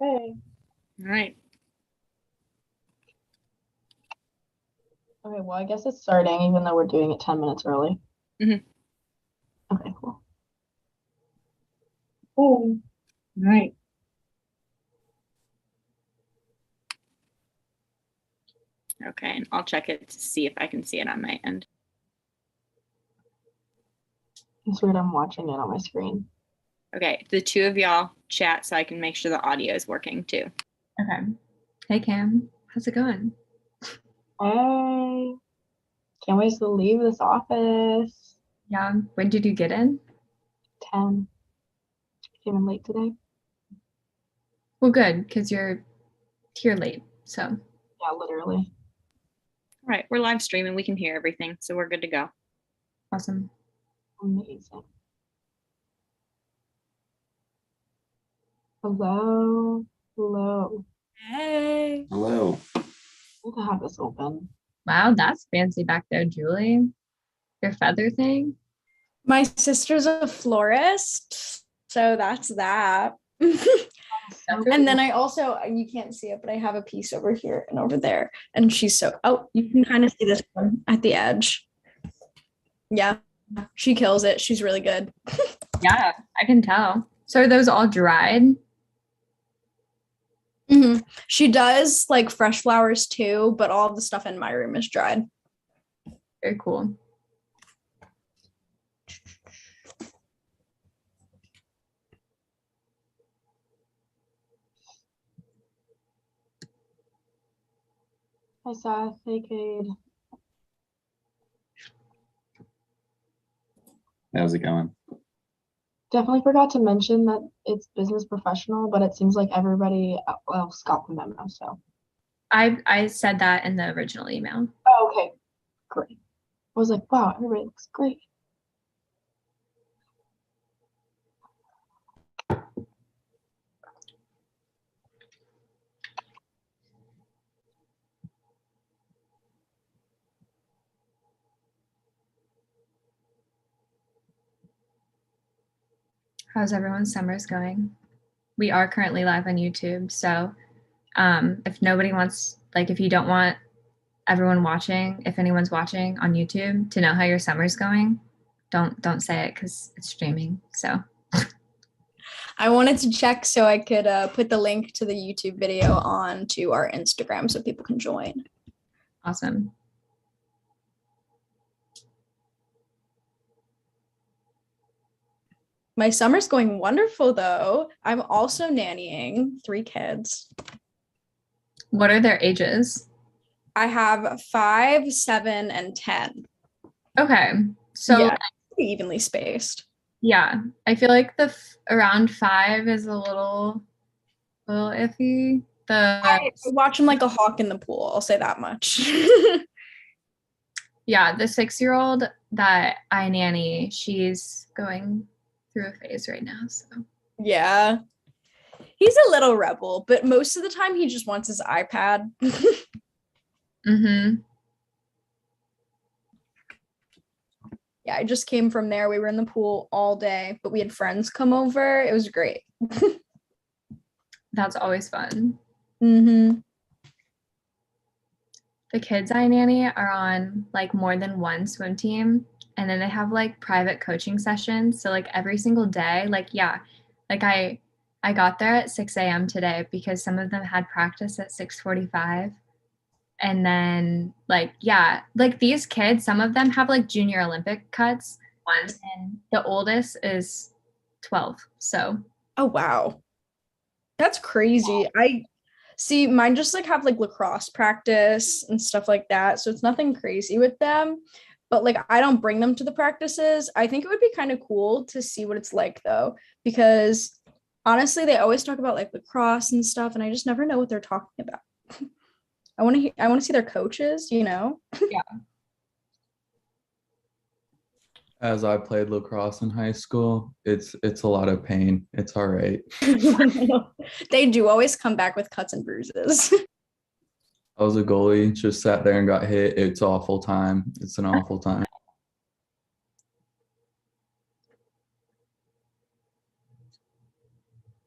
Okay. All right. Okay, well, I guess it's starting, even though we're doing it 10 minutes early. Mhm. Okay, cool. All right. Okay, and I'll check it to see if I can see it on my end. It's weird, I'm watching it on my screen. Okay, the two of y'all chat so I can make sure the audio is working too. Okay. Hey, Cam. How's it going? Hey, can't wait to leave this office. Yeah. When did you get in? 10. Came in late today. Well, good, because you're here late. So. Yeah, literally. All right, we're live streaming. We can hear everything, so we're good to go. Awesome. Amazing. Hello. Hello. Hey. Hello. Good to have this open. Wow, that's fancy back there, Julie. Your feather thing? My sister's a florist, so that's that. And then I also, you can't see it, but I have a piece over here and over there. And she's so, oh, you can kind of see this one at the edge. Yeah, she kills it. She's really good. Yeah, I can tell. So are those all dried? Mm-hmm. She does like fresh flowers too, but all of the stuff in my room is dried. Very cool. Hi, Seth. Hey, Cade. How's it going? Definitely forgot to mention that it's business professional, but it seems like everybody else got the memo, so. I said that in the original email. Oh, okay. Great. I was like, wow, everybody looks great. How's everyone's summers going? We are currently live on YouTube, so if nobody wants, like if you don't want everyone watching, if anyone's watching on YouTube to know how your summer's going, don't say it because it's streaming. So I wanted to check so I could put the link to the YouTube video onto our Instagram so people can join. awesome. My summer's going wonderful though. I'm also nannying 3 kids. What are their ages? I have 5, 7, and 10. Okay, so yeah, pretty evenly spaced. Yeah, I feel like the around 5 is a little iffy. I watch them like a hawk in the pool. I'll say that much. Yeah, the 6-year-old that I nanny, she's going through a phase right now. So yeah, he's a little rebel, but most of the time he just wants his iPad. mm-hmm. Yeah, I just came from there. We were in the pool all day, but we had friends come over. It was great. That's always fun. Mm-hmm. The kids I nanny are on like more than one swim team, and then they have like private coaching sessions. So like every single day, like yeah, like I got there at 6 a.m. today because some of them had practice at 6:45. And then like, yeah, like these kids, some of them have like junior Olympic cuts. And the oldest is 12. So. Oh, wow. That's crazy. I see mine just like have like lacrosse practice and stuff like that. So it's nothing crazy with them. But like I don't bring them to the practices. I think it would be kind of cool to see what it's like though, because honestly, they always talk about like lacrosse and stuff, and I just never know what they're talking about. I want to see their coaches, you know? Yeah. As I played lacrosse in high school, it's a lot of pain. It's all right. They do always come back with cuts and bruises. I was a goalie, just sat there and got hit. It's awful time. It's an awful time.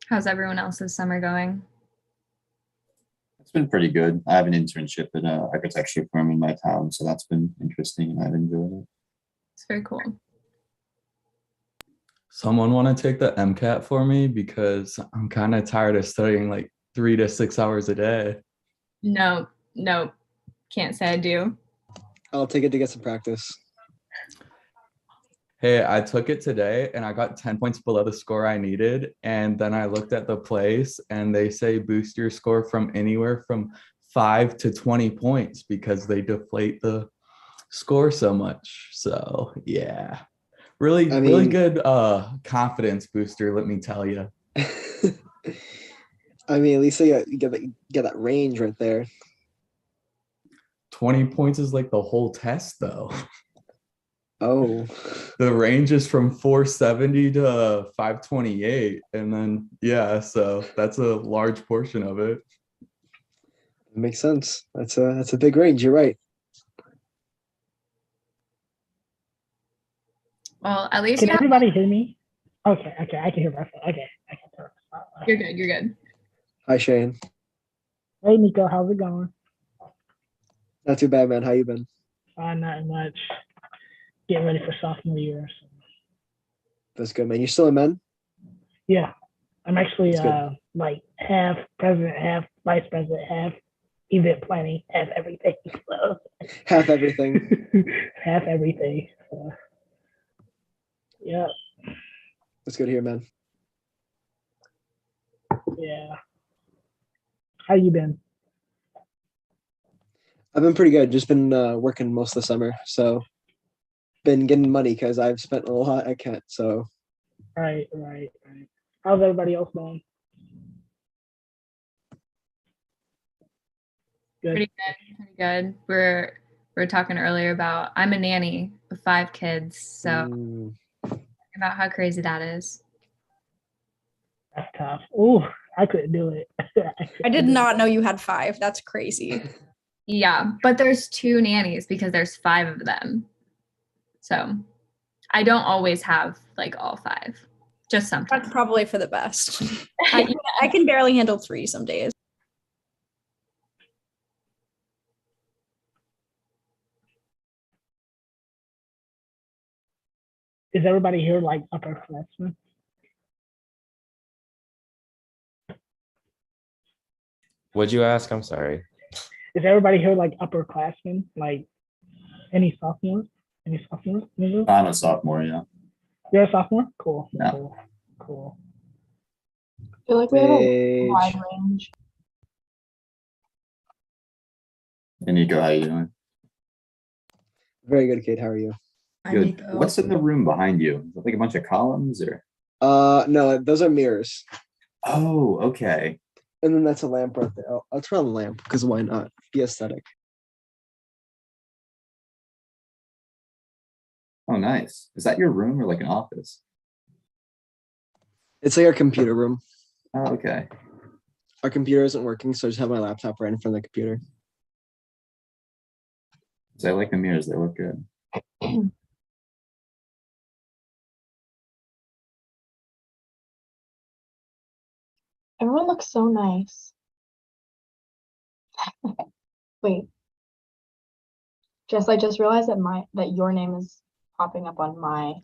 How's everyone else's summer going? been pretty good. I have an internship at an architecture firm in my town, so that's been interesting and I've enjoyed it. It's very cool. Someone want to take the MCAT for me because I'm kind of tired of studying like 3 to 6 hours a day. No, can't say I do. I'll take it to get some practice. Hey, I took it today and I got 10 points below the score I needed. And then I looked at the place and they say boost your score from anywhere from 5 to 20 points because they deflate the score so much. So yeah, really good confidence booster, let me tell you. I mean, at least you get that range right there. 20 points is like the whole test though. Oh, The range is from 470 to 528. And then, yeah, so that's a large portion of it. makes sense. That's a big range. You're right. Well, at least Can you have, everybody hear me? Okay, I can hear myself. Okay, I can turn. you're good. Hi, Shane. Hey, Nico, how's it going? Not too bad, man. How you been? Not much. Getting ready for sophomore year. So. That's good, man. You still a man? Yeah, I'm actually That's good. like half president, half vice president, half event planning, half everything. So. Half everything. Half everything. So. Yeah, That's good to hear, man. yeah. How you been? I've been pretty good. Just been working most of the summer, so been getting money because I've spent a lot at Kent. So Right. How's everybody else doing? Good. Pretty good. We're talking earlier about I'm a nanny of 5 kids, so about how crazy that is. That's tough. Oh, I couldn't do it. I did not know you had 5. That's crazy. Yeah, but there's 2 nannies because there's 5 of them. So I don't always have like all 5, just sometimes. That's probably for the best. I can barely handle 3 some days. Is everybody here like upperclassmen? What'd you ask? I'm sorry. Is everybody here like upperclassmen? Like any sophomores? Any sophomores? I'm a sophomore, yeah. You're a sophomore? Cool. Yeah. Cool. I feel like we have a Age. wide range. And Nico, how you doing? very good, Kate. How are you? Good. What's in the room behind you? Is it like a bunch of columns or? No, those are mirrors. Oh, okay. And then that's a lamp right there. I'll turn on the lamp because why not? Be aesthetic. Oh, nice. Is that your room or like an office? It's like our computer room. Oh, okay. Our computer isn't working, so I just have my laptop right in front of the computer. So I like the mirrors. They look good. Everyone looks so nice. Wait. I just realized that your name is popping up on my.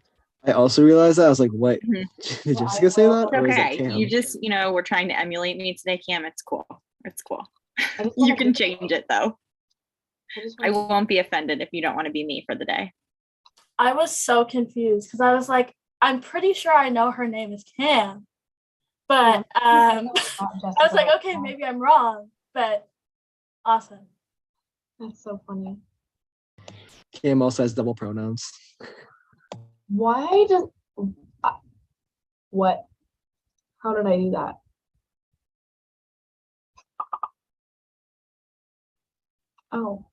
I also realized that. I was like, what? Mhm. Did Jessica say that? It's Or is that okay. Cam? You just, we're trying to emulate me today, Cam. It's cool. It's cool. I just You wanna can be- change it though. I won't be offended if you don't want to be me for the day. I was so confused because I was like, I'm pretty sure I know her name is Cam. But I was like, okay, maybe I'm wrong, but awesome. That's so funny. Cam also has double pronouns. Why does what? How did I do that? Oh,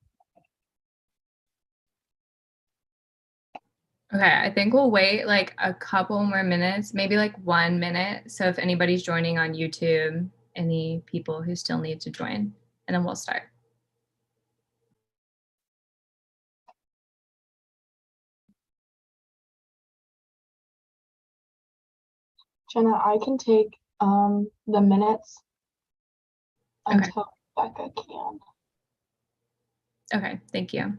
Okay, I think we'll wait like a couple more minutes, maybe like 1 minute. So if anybody's joining on YouTube, any people who still need to join, and then we'll start. Jenna, I can take the minutes Okay. until Becca can. Okay, thank you.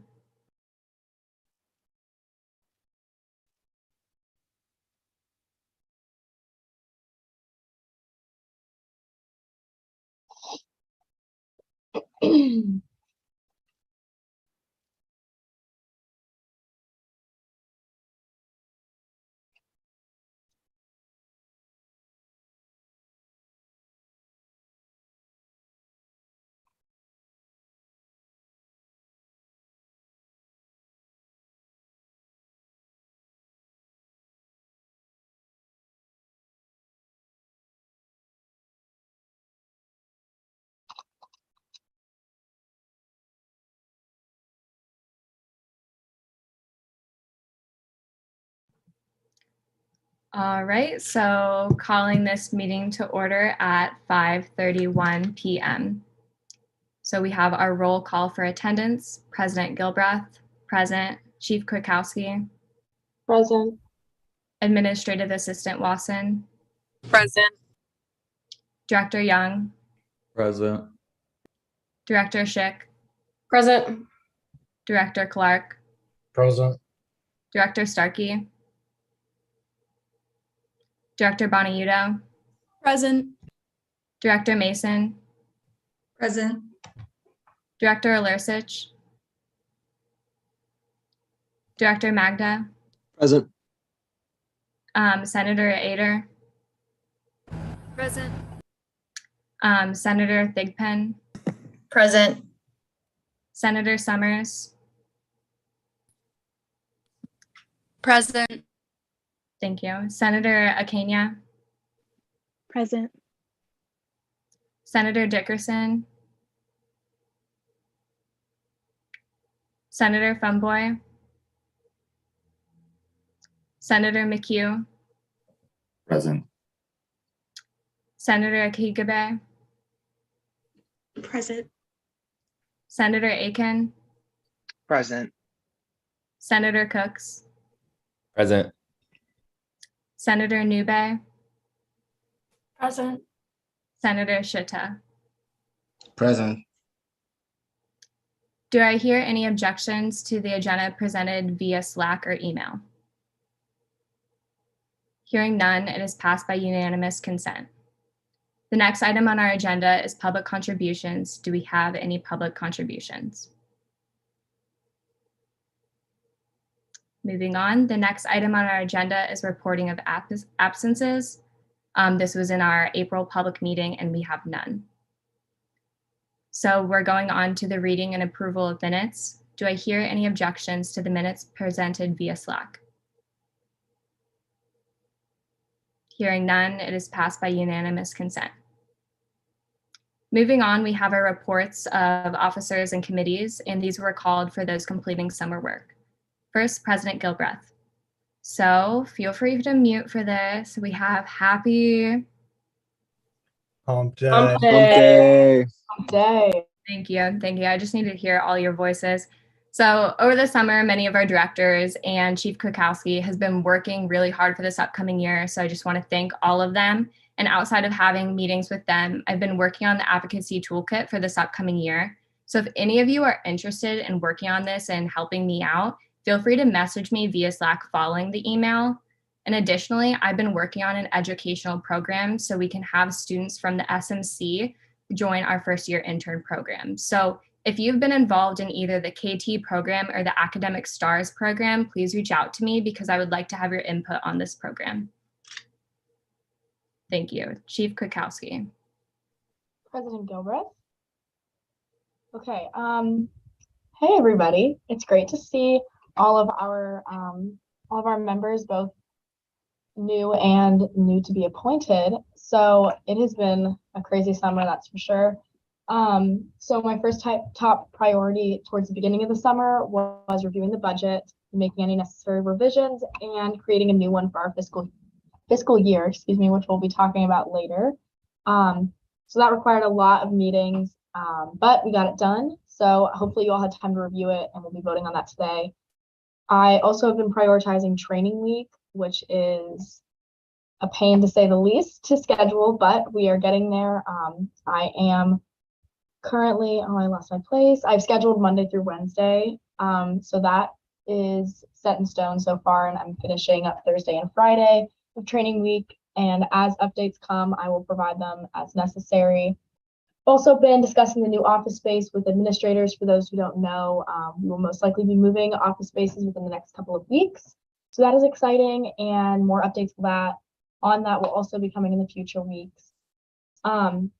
All right, so calling this meeting to order at 5:31 p.m. So we have our roll call for attendance. President Gilbreth, present. Chief Kwiatkowski, Present. Administrative Assistant Wasson, Present. Director Young, Present. Director Schick, Present. Director Clark, Present. Director Starkey, Director Boniuto, Present. Director Mason, Present. Director Alursich, Director Magda, Present. Senator Ader, Present. Senator Thigpen, Present. Senator Summers. Present. Thank you. Senator Akenya, Present. Senator Dickerson, Senator Fumboy, Senator McHugh, Present. Senator Akigabe, Present. Senator Aiken, Present. Senator Cooks, Present. Senator Nube, Present. Senator Shitta. Present. Do I hear any objections to the agenda presented via Slack or email? Hearing none, it is passed by unanimous consent. The next item on our agenda is public contributions. Do we have any public contributions? Moving on, the next item on our agenda is reporting of absences. This was in our April public meeting and we have none. So we're going on to the reading and approval of minutes. Do I hear any objections to the minutes presented via Slack? Hearing none, it is passed by unanimous consent. Moving on, we have our reports of officers and committees, and these were called for those completing summer work. First, President Gilbreth. So feel free to mute for this. We have happy Hump day. Hump Hump day. Day. Thank you. Thank you. I just need to hear all your voices. So over the summer, many of our directors and Chief Kwiatkowski has been working really hard for this upcoming year. So I just want to thank all of them. And outside of having meetings with them, I've been working on the advocacy toolkit for this upcoming year. So if any of you are interested in working on this and helping me out, feel free to message me via Slack following the email. And additionally, I've been working on an educational program so we can have students from the SMC join our first year intern program. So if you've been involved in either the KT program or the Academic Stars program, please reach out to me because I would like to have your input on this program. Thank you. Chief Kwiatkowski. President Gilbreth. Okay. Hey everybody. It's great to see all of our members, both new and new to be appointed. So it has been a crazy summer, that's for sure. So my first top priority towards the beginning of the summer was reviewing the budget, making any necessary revisions, and creating a new one for our fiscal year, which we'll be talking about later. So that required a lot of meetings, but we got it done. So hopefully you all had time to review it, and we'll be voting on that today. I also have been prioritizing training week, which is a pain to say the least to schedule, but we are getting there. I am currently, oh, I lost my place. I've scheduled Monday through Wednesday. So that is set in stone so far, and I'm finishing up Thursday and Friday of training week. And as updates come, I will provide them as necessary. Also been discussing the new office space with administrators. For those who don't know, we will most likely be moving office spaces within the next couple of weeks. So that is exciting, and more updates for that on that will also be coming in the future weeks.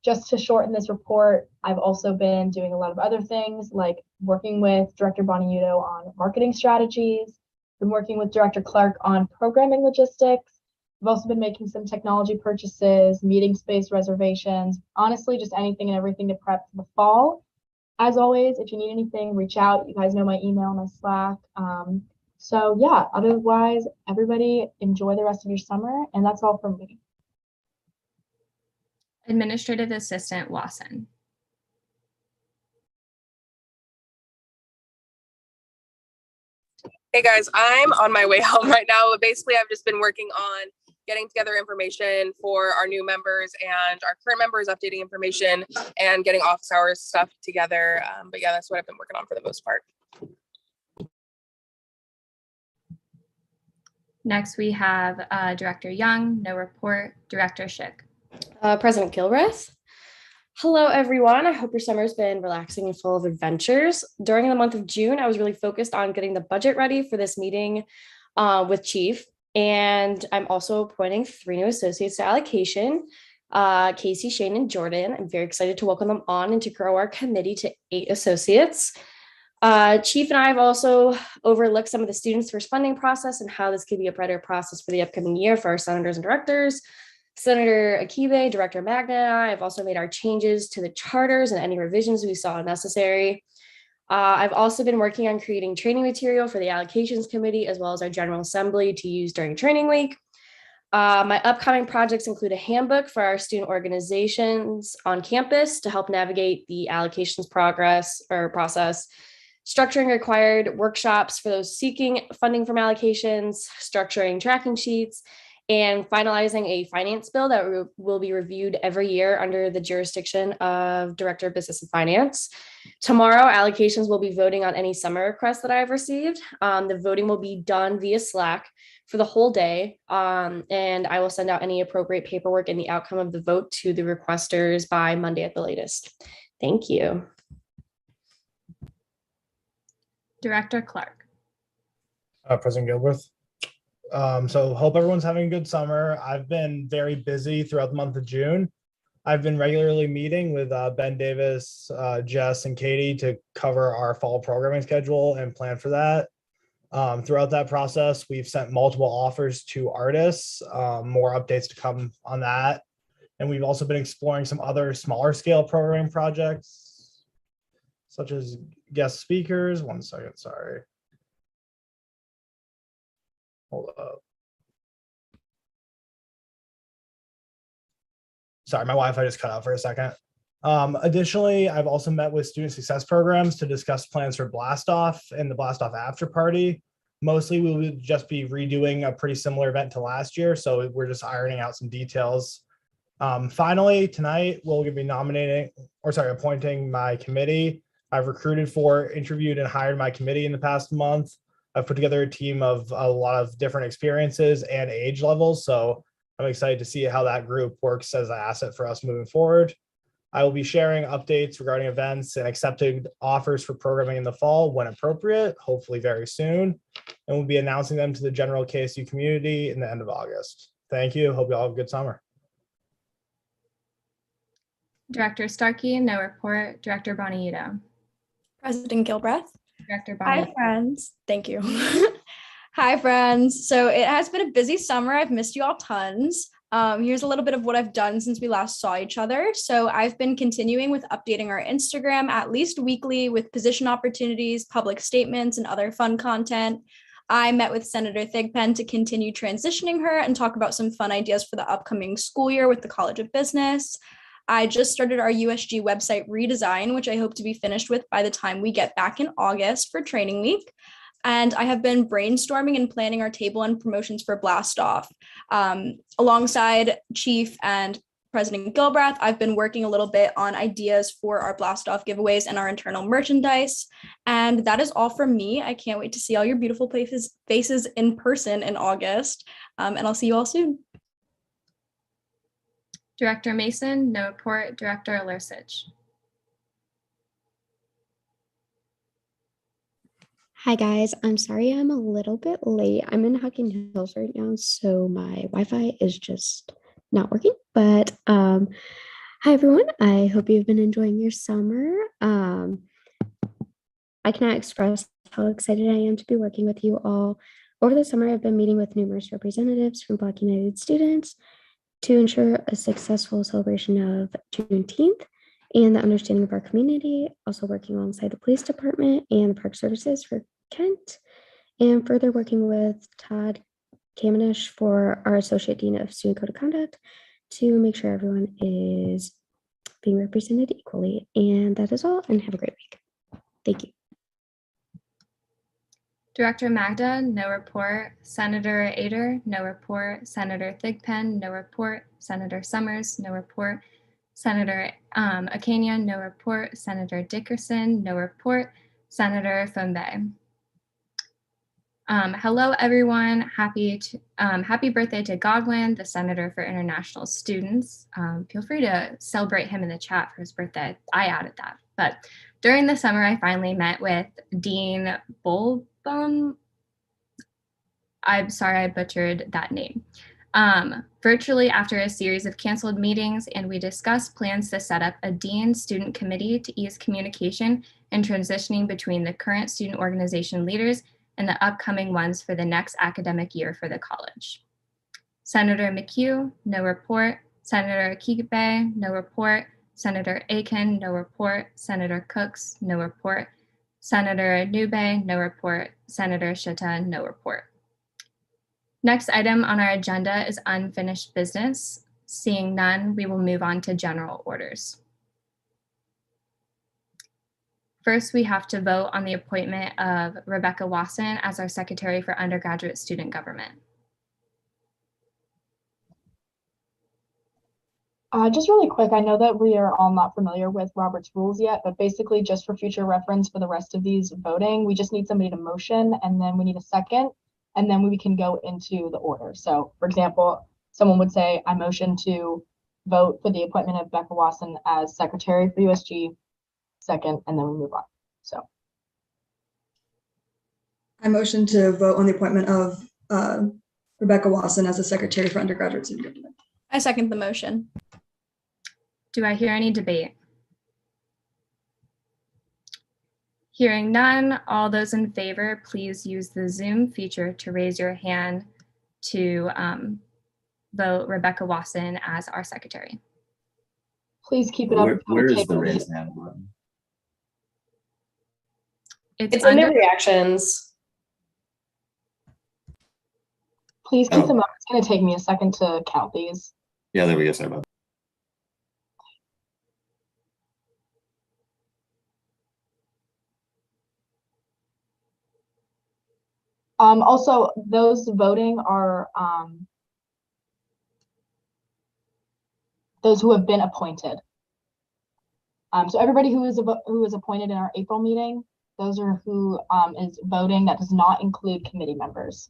Just to shorten this report, I've also been doing a lot of other things, like working with Director Boniuto on marketing strategies, been working with Director Clark on programming logistics. I've also been making some technology purchases, meeting space reservations, honestly, just anything and everything to prep for the fall. As always, if you need anything, reach out. You guys know my email, my Slack. So yeah, otherwise, everybody enjoy the rest of your summer, and that's all from me. Administrative Assistant Lawson. Hey guys, I'm on my way home right now, but basically I've just been working on getting together information for our new members and our current members, updating information and getting office hours stuff together. But yeah, that's what I've been working on for the most part. Next, we have Director Young, no report. Director Schick. President Gilbreth. Hello, everyone. I hope your summer's been relaxing and full of adventures. During the month of June, I was really focused on getting the budget ready for this meeting with Chief. And I'm also appointing 3 new associates to allocation, Casey, Shane, and Jordan. I'm very excited to welcome them on and to grow our committee to 8 associates. Chief and I have also overlooked some of the students first funding process and how this could be a better process for the upcoming year for our senators and directors. Senator Akibe, Director Magna, and I have also made our changes to the charters and any revisions we saw necessary. I've also been working on creating training material for the allocations committee as well as our general assembly to use during training week. My upcoming projects include a handbook for our student organizations on campus to help navigate the allocations process, structuring required workshops for those seeking funding from allocations, structuring tracking sheets, and finalizing a finance bill that will be reviewed every year under the jurisdiction of Director of Business and Finance. Tomorrow, allocations will be voting on any summer requests that I've received. The voting will be done via Slack for the whole day, and I will send out any appropriate paperwork and the outcome of the vote to the requesters by Monday at the latest. Thank you. Director Clark. President Gilbreth. So hope everyone's having a good summer. I've been very busy throughout the month of June. I've been regularly meeting with Ben Davis, Jess, and Katie to cover our fall programming schedule and plan for that. Throughout that process, we've sent multiple offers to artists, more updates to come on that. And we've also been exploring some other smaller scale programming projects, such as guest speakers. One second, sorry. Hold up. Sorry, my Wi-Fi just cut out for a second. Additionally, I've also met with student success programs to discuss plans for Blast Off and the Blast Off after party. Mostly we will just be redoing a pretty similar event to last year, so we're just ironing out some details. Finally, tonight we'll be appointing my committee. I've recruited for, interviewed, and hired my committee in the past month. I've put together a team of a lot of different experiences and age levels, so I'm excited to see how that group works as an asset for us moving forward. I will be sharing updates regarding events and accepted offers for programming in the fall when appropriate, hopefully very soon, and we'll be announcing them to the general KSU community in the end of August. Thank you. Hope you all have a good summer. Director Starkey, no report. Director Boniuto. President Gilbreth. Director Hi, Boniuto. friends. Thank you. Hi, friends. So it has been a busy summer. I've missed you all tons. Here's a little bit of what I've done since we last saw each other. So I've been continuing with updating our Instagram at least weekly with position opportunities, public statements, and other fun content. I met with Senator Thigpen to continue transitioning her and talk about some fun ideas for the upcoming school year with the College of Business. I just started our USG website redesign, which I hope to be finished with by the time we get back in August for training week. And I have been brainstorming and planning our table and promotions for Blast Off alongside Chief and President Gilbrath. I've been working a little bit on ideas for our blast off giveaways and our internal merchandise. And that is all from me. I can't wait to see all your beautiful faces in person in August. And I'll see you all soon. Director Mason, no report. Director Alursich. Hi guys, I'm sorry I'm a little bit late. I'm in Hucking Hills right now, so my Wi-Fi is just not working. But hi everyone, I hope you've been enjoying your summer. I cannot express how excited I am to be working with you all. Over the summer, I've been meeting with numerous representatives from Black United students to ensure a successful celebration of Juneteenth and the understanding of our community, also working alongside the police department and the park services for Kent, and further working with Todd Kamenish for our Associate Dean of Student Code of Conduct to make sure everyone is being represented equally. And that is all, and have a great week. Thank you. Director Magda, no report. Senator Ader, no report. Senator Thigpen, no report. Senator Summers, no report. Senator Akanian, no report. Senator Dickerson, no report. Senator Fumbe. Hello, everyone. Happy birthday to Godwin, the Senator for International Students. Feel free to celebrate him in the chat for his birthday. I added that. But during the summer, I finally met with Dean Bolbum. I'm sorry I butchered that name. Virtually after a series of canceled meetings, and we discussed plans to set up a Dean Student Committee to ease communication and transitioning between the current student organization leaders and the upcoming ones for the next academic year for the college. Senator McHugh, no report. Senator Akibe, no report. Senator Aiken, no report. Senator Cooks, no report. Senator Nube, no report. Senator Shitta, no report. Next item on our agenda is unfinished business. Seeing none, we will move on to general orders. First, we have to vote on the appointment of Rebecca Wasson as our Secretary for Undergraduate Student Government. Just really quick, I know that we are all not familiar with Robert's rules yet, but basically just for future reference for the rest of these voting, we just need somebody to motion and then we need a second, and then we can go into the order. So for example, someone would say, I motion to vote for the appointment of Rebecca Wasson as Secretary for USG, second, and then we move on. So I motion to vote on the appointment of Rebecca Wasson as the Secretary for Undergraduate Student Government. I second the motion. Do I hear any debate? Hearing none, all those in favor, please use the Zoom feature to raise your hand to vote Rebecca Wasson as our Secretary. Please keep it up. Where is the raise hand button? It's under reactions. Please keep them up. It's going to take me a second to count these. Yeah, there we go. Sorry about that. Also, those voting are those who have been appointed. So everybody who was appointed in our April meeting, those are who is voting. That does not include committee members.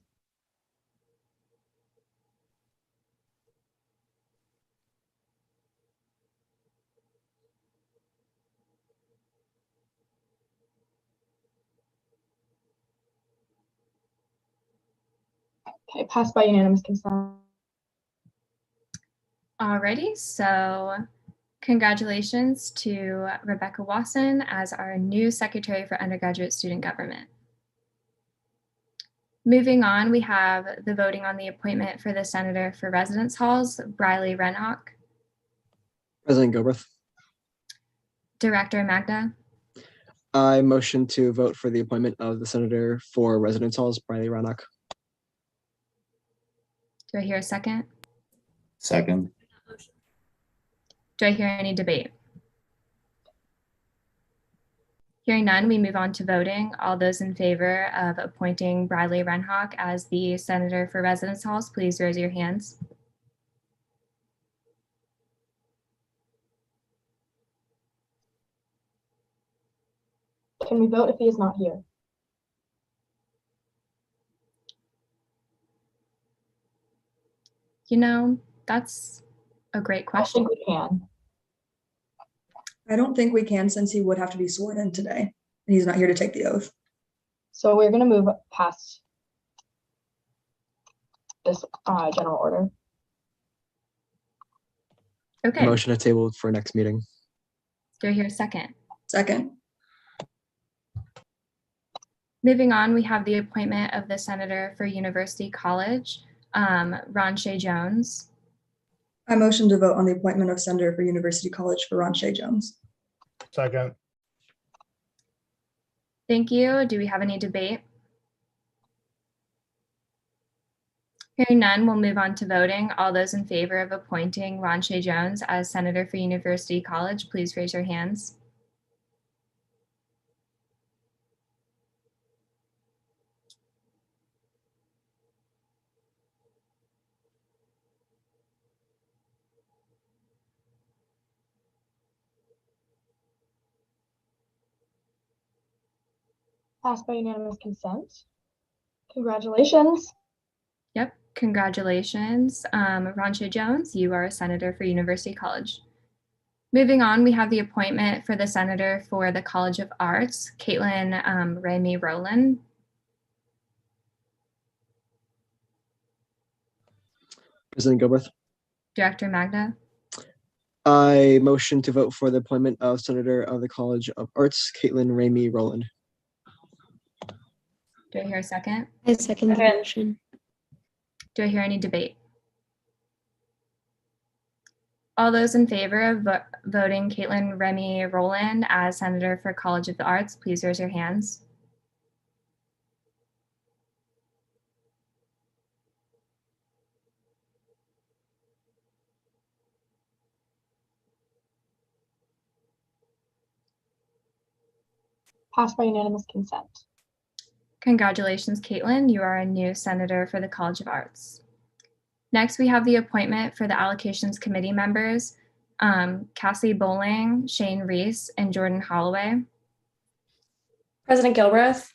Okay, passed by unanimous consent. Alrighty, so congratulations to Rebecca Wasson as our new Secretary for Undergraduate Student Government. Moving on, we have the voting on the appointment for the Senator for Residence Halls, Briley Renhock. President Gilbrath. Director Magda. I motion to vote for the appointment of the Senator for Residence Halls, Briley Renhock. Do I hear a second? Second. Do I hear any debate? Hearing none, we move on to voting. All those in favor of appointing Briley Renhock as the Senator for Residence Halls, please raise your hands. Can we vote if he is not here? You know, that's a great I question. think we can. I don't think we can since he would have to be sworn in today and he's not here to take the oath. So we're going to move past this general order. Okay. Motion to table for next meeting. Do I hear a second? Second. Moving on, we have the appointment of the Senator for University College, Ron Shea Jones. I motion to vote on the appointment of Senator for University College for Ron Shea Jones. Second. Thank you. Do we have any debate? Hearing none, we'll move on to voting. All those in favor of appointing Ron Shea Jones as Senator for University College, please raise your hands. Passed by unanimous consent. Congratulations. Yep, congratulations. Ron Shea Jones, you are a Senator for University College. Moving on, we have the appointment for the Senator for the College of Arts, Caitlin Ramey Rowland. President Gilbreth. Director Magda. I motion to vote for the appointment of Senator of the College of Arts, Caitlin Ramey Rowland. Do I hear a second? I second the motion. Do I hear any debate? All those in favor of voting Caitlin Ramey Rowland as Senator for College of the Arts, please raise your hands. Passed by unanimous consent. Congratulations, Caitlin. You are a new Senator for the College of Arts. Next, we have the appointment for the Allocations Committee members, Cassie Bowling, Shane Reese, and Jordan Holloway. President Gilbreth.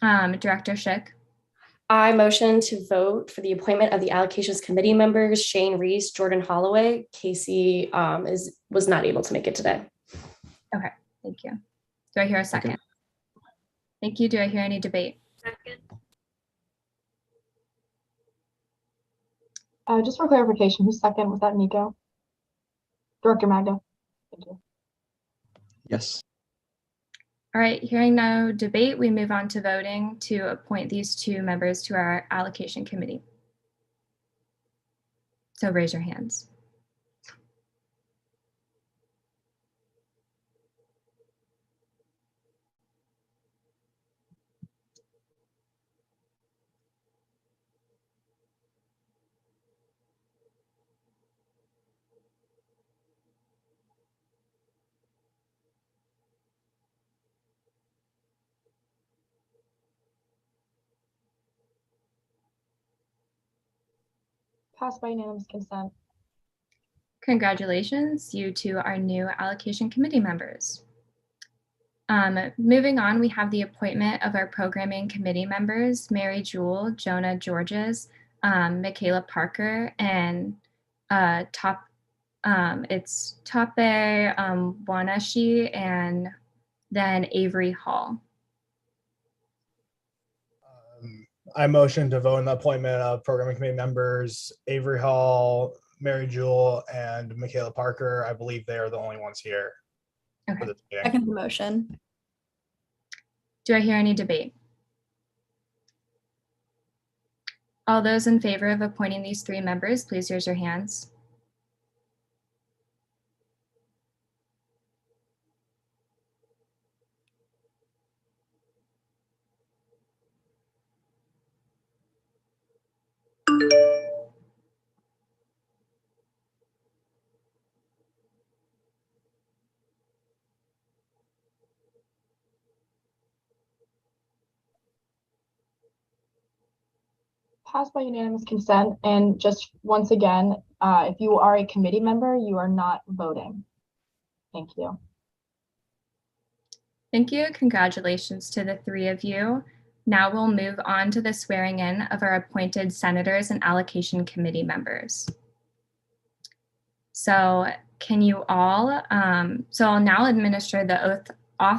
Director Schick. I motion to vote for the appointment of the Allocations Committee members, Shane Reese, Jordan Holloway. Casey was not able to make it today. Okay, thank you. Do I hear a second? Thank you. Do I hear any debate? Second. Just for clarification, who's second? Was that Nico? Director Magda. Thank you. Yes. All right, hearing no debate, we move on to voting to appoint these two members to our allocation committee. So raise your hands. Passed by unanimous consent. Congratulations, you two are new allocation committee members. Moving on, we have the appointment of our programming committee members, Mary Jewell, Jonah Georges, Michaela Parker, and it's Tape Wanashi, and then Avery Hall. I motion to vote on the appointment of programming committee members, Avery Hall, Mary Jewell, and Michaela Parker. I believe they are the only ones here. Okay. For this meeting. Second the motion. Do I hear any debate? All those in favor of appointing these three members, please raise your hands. Passed by unanimous consent. And just once again, if you are a committee member, you are not voting. Thank you. Thank you. Congratulations to the three of you. Now we'll move on to the swearing in of our appointed senators and allocation committee members. So can you all, so I'll now administer the oath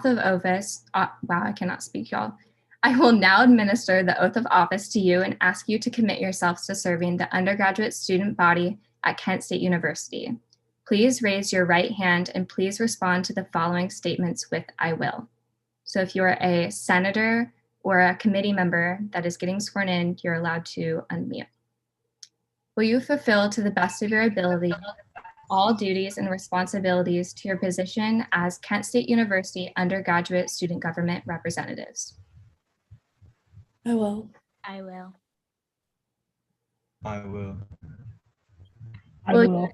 of office. Wow, I cannot speak, y'all. I will now administer the oath of office to you and ask you to commit yourselves to serving the undergraduate student body at Kent State University. Please raise your right hand and please respond to the following statements with "I will." So if you're a senator or a committee member that is getting sworn in, you're allowed to unmute. Will you fulfill to the best of your ability all duties and responsibilities to your position as Kent State University undergraduate student government representatives? I will. I will. I will. I Will will.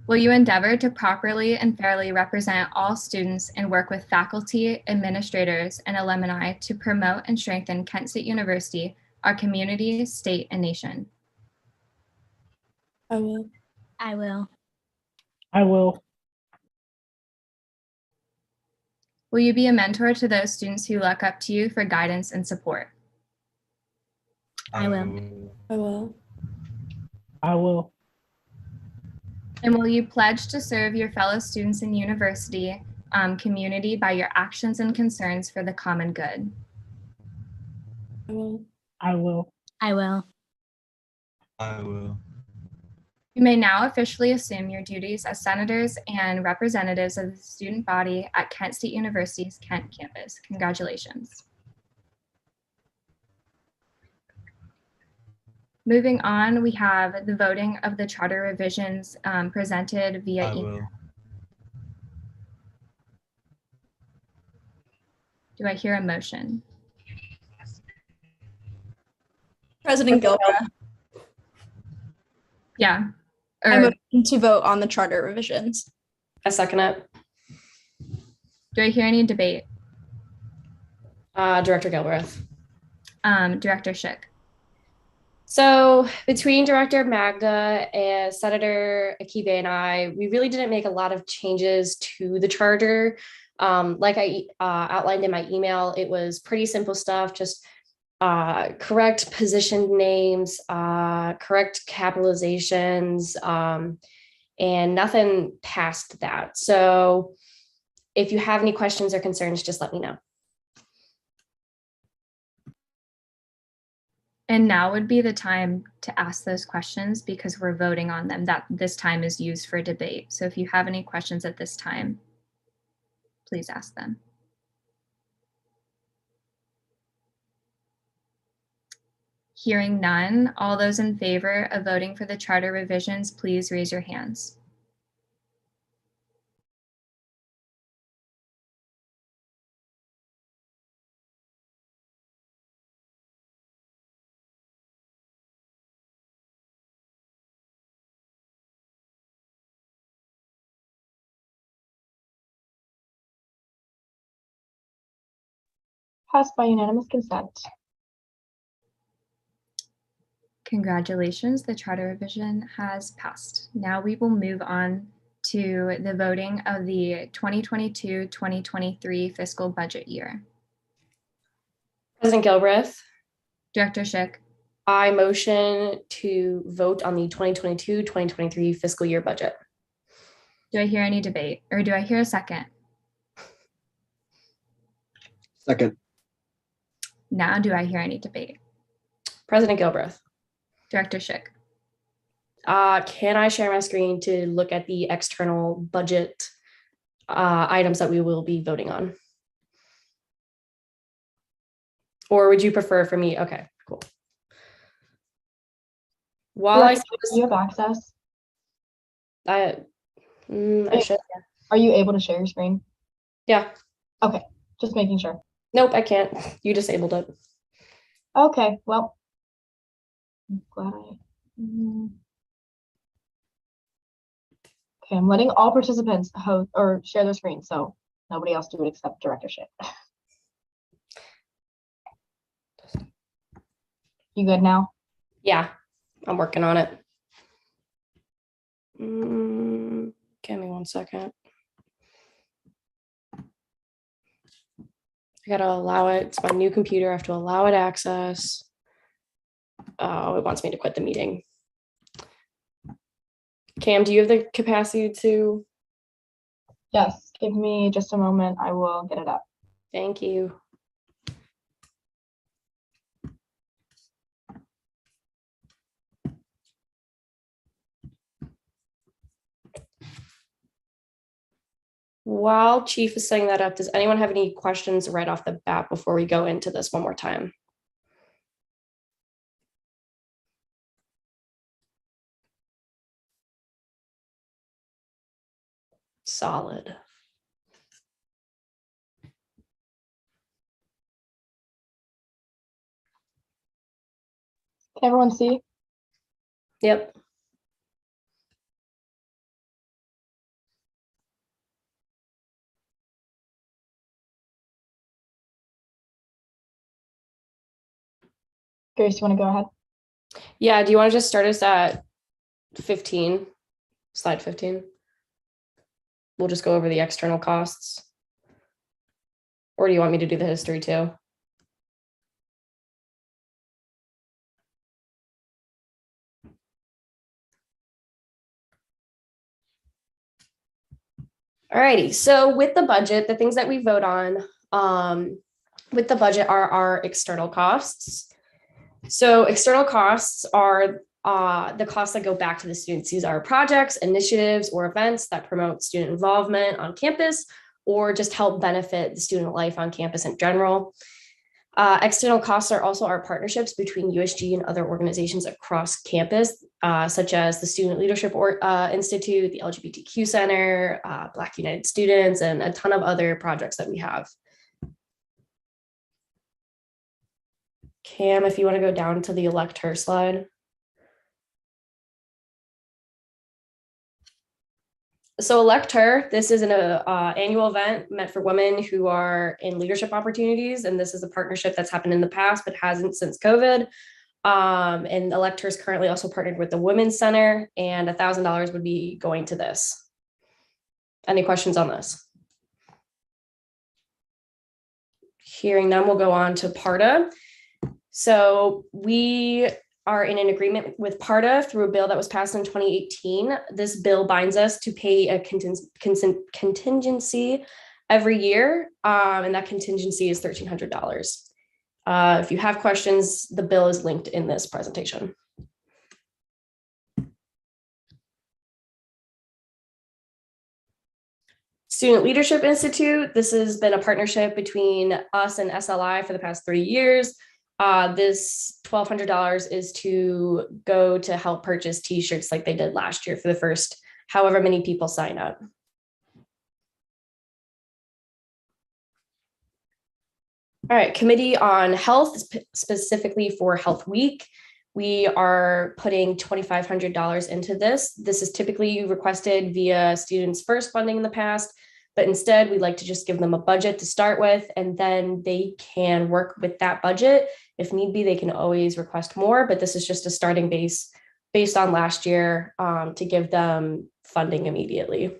Will you endeavor to properly and fairly represent all students and work with faculty, administrators, and alumni to promote and strengthen Kent State University, our community, state, and nation? I will. I will. I will. Will you be a mentor to those students who look up to you for guidance and support? I will. I will. I will. And will you pledge to serve your fellow students and university community by your actions and concerns for the common good? I will. I will. I will. I will. You may now officially assume your duties as senators and representatives of the student body at Kent State University's Kent campus. Congratulations. Moving on, we have the voting of the charter revisions presented via I email. will. Do I hear a motion? President Gilbert, Yeah. I Or motion to vote on the charter revisions. I second it. do I hear any debate? Director Gilbreth. Director Schick. So between Director Magda and Senator Akibe and I, we really didn't make a lot of changes to the charter. Like I outlined in my email, it was pretty simple stuff, just correct position names, correct capitalizations, and nothing past that. So if you have any questions or concerns, just let me know. And now would be the time to ask those questions because we're voting on them. That this time is used for debate. So if you have any questions at this time, please ask them. Hearing none, all those in favor of voting for the charter revisions, please raise your hands. Passed by unanimous consent. Congratulations, the charter revision has passed. Now we will move on to the voting of the 2022-2023 fiscal budget year. President Gilbreth, Director Schick, I motion to vote on the 2022-2023 fiscal year budget. do I hear any debate or do I hear a second? Second. Now do I hear any debate? President Gilbreth, Director Schick. can I share my screen to look at the external budget items that we will be voting on? Or would you prefer for me? Okay, cool. While I, Do you have access? I should. Are you able to share your screen? Yeah. Okay, just making sure. Nope, I can't. You disabled it. Okay, well, I'm glad I. Okay, I'm letting all participants host or share their screen, so nobody else do it except Director Schick. You good now? Yeah, I'm working on it. Give me 1 second. I gotta allow it. It's my new computer. I have to allow it access. Oh, it wants me to quit the meeting. Cam, do you have the capacity to? Yes, give me just a moment. I will get it up. Thank you. While Chief is setting that up, does anyone have any questions right off the bat before we go into this one more time? Solid. Can everyone see? Yep. Grace, you want to go ahead? Yeah, do you want to just start us at 15, slide 15? We'll just go over the external costs. Or do you want me to do the history too? Alrighty, so with the budget, the things that we vote on with the budget are our external costs. So external costs are the costs that go back to the students. These are projects, initiatives, or events that promote student involvement on campus or just help benefit the student life on campus in general. External costs are also our partnerships between USG and other organizations across campus, such as the Student Leadership Institute, the LGBTQ Center, Black United Students, and a ton of other projects that we have. Cam, if you want to go down to the elect her slide. So elect her, this is an annual event meant for women who are in leadership opportunities. And this is a partnership that's happened in the past, but hasn't since COVID. And elect her is currently also partnered with the Women's Center, and $1,000 would be going to this. Any questions on this? Hearing none, we'll go on to PARTA. So we are in an agreement with PARTA through a bill that was passed in 2018. This bill binds us to pay a contingency every year, and that contingency is $1,300. If you have questions, the bill is linked in this presentation. Student Leadership Institute, this has been a partnership between us and SLI for the past 3 years. This $1,200 is to go to help purchase t-shirts like they did last year for the first however many people sign up. All right, Committee on Health, specifically for Health Week. We are putting $2,500 into this. This is typically requested via students' first funding in the past, but instead we'd like to just give them a budget to start with, and then they can work with that budget. If need be, they can always request more, but this is just a starting base based on last year to give them funding immediately.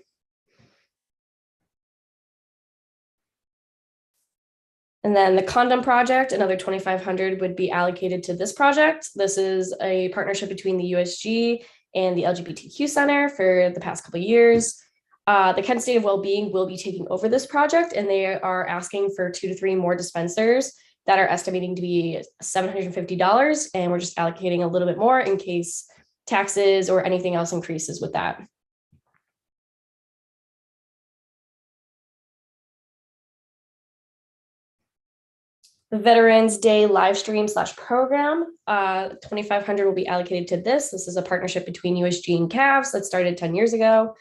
And then the condom project, another $2,500 would be allocated to this project. This is a partnership between the USG and the LGBTQ Center for the past couple of years. The Kent State of Wellbeing will be taking over this project, and they are asking for 2 to 3 more dispensers that are estimating to be $750. And we're just allocating a little bit more in case taxes or anything else increases with that. The Veterans Day live stream / program, $2,500 will be allocated to this. This is a partnership between USG and CAVS that started 10 years ago.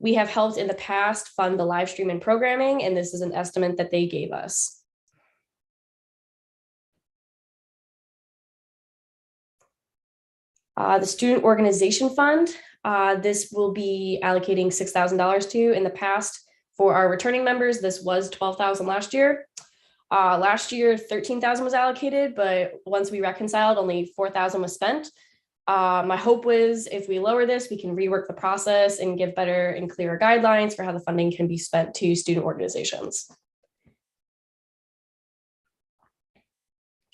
We have helped in the past fund the live stream and programming, and this is an estimate that they gave us. The Student Organization Fund, this will be allocating $6,000 to. In the past, for our returning members, this was $12,000 last year. Last year, $13,000 was allocated, but once we reconciled, only $4,000 was spent. My hope was if we lower this, we can rework the process and give better and clearer guidelines for how the funding can be spent to student organizations.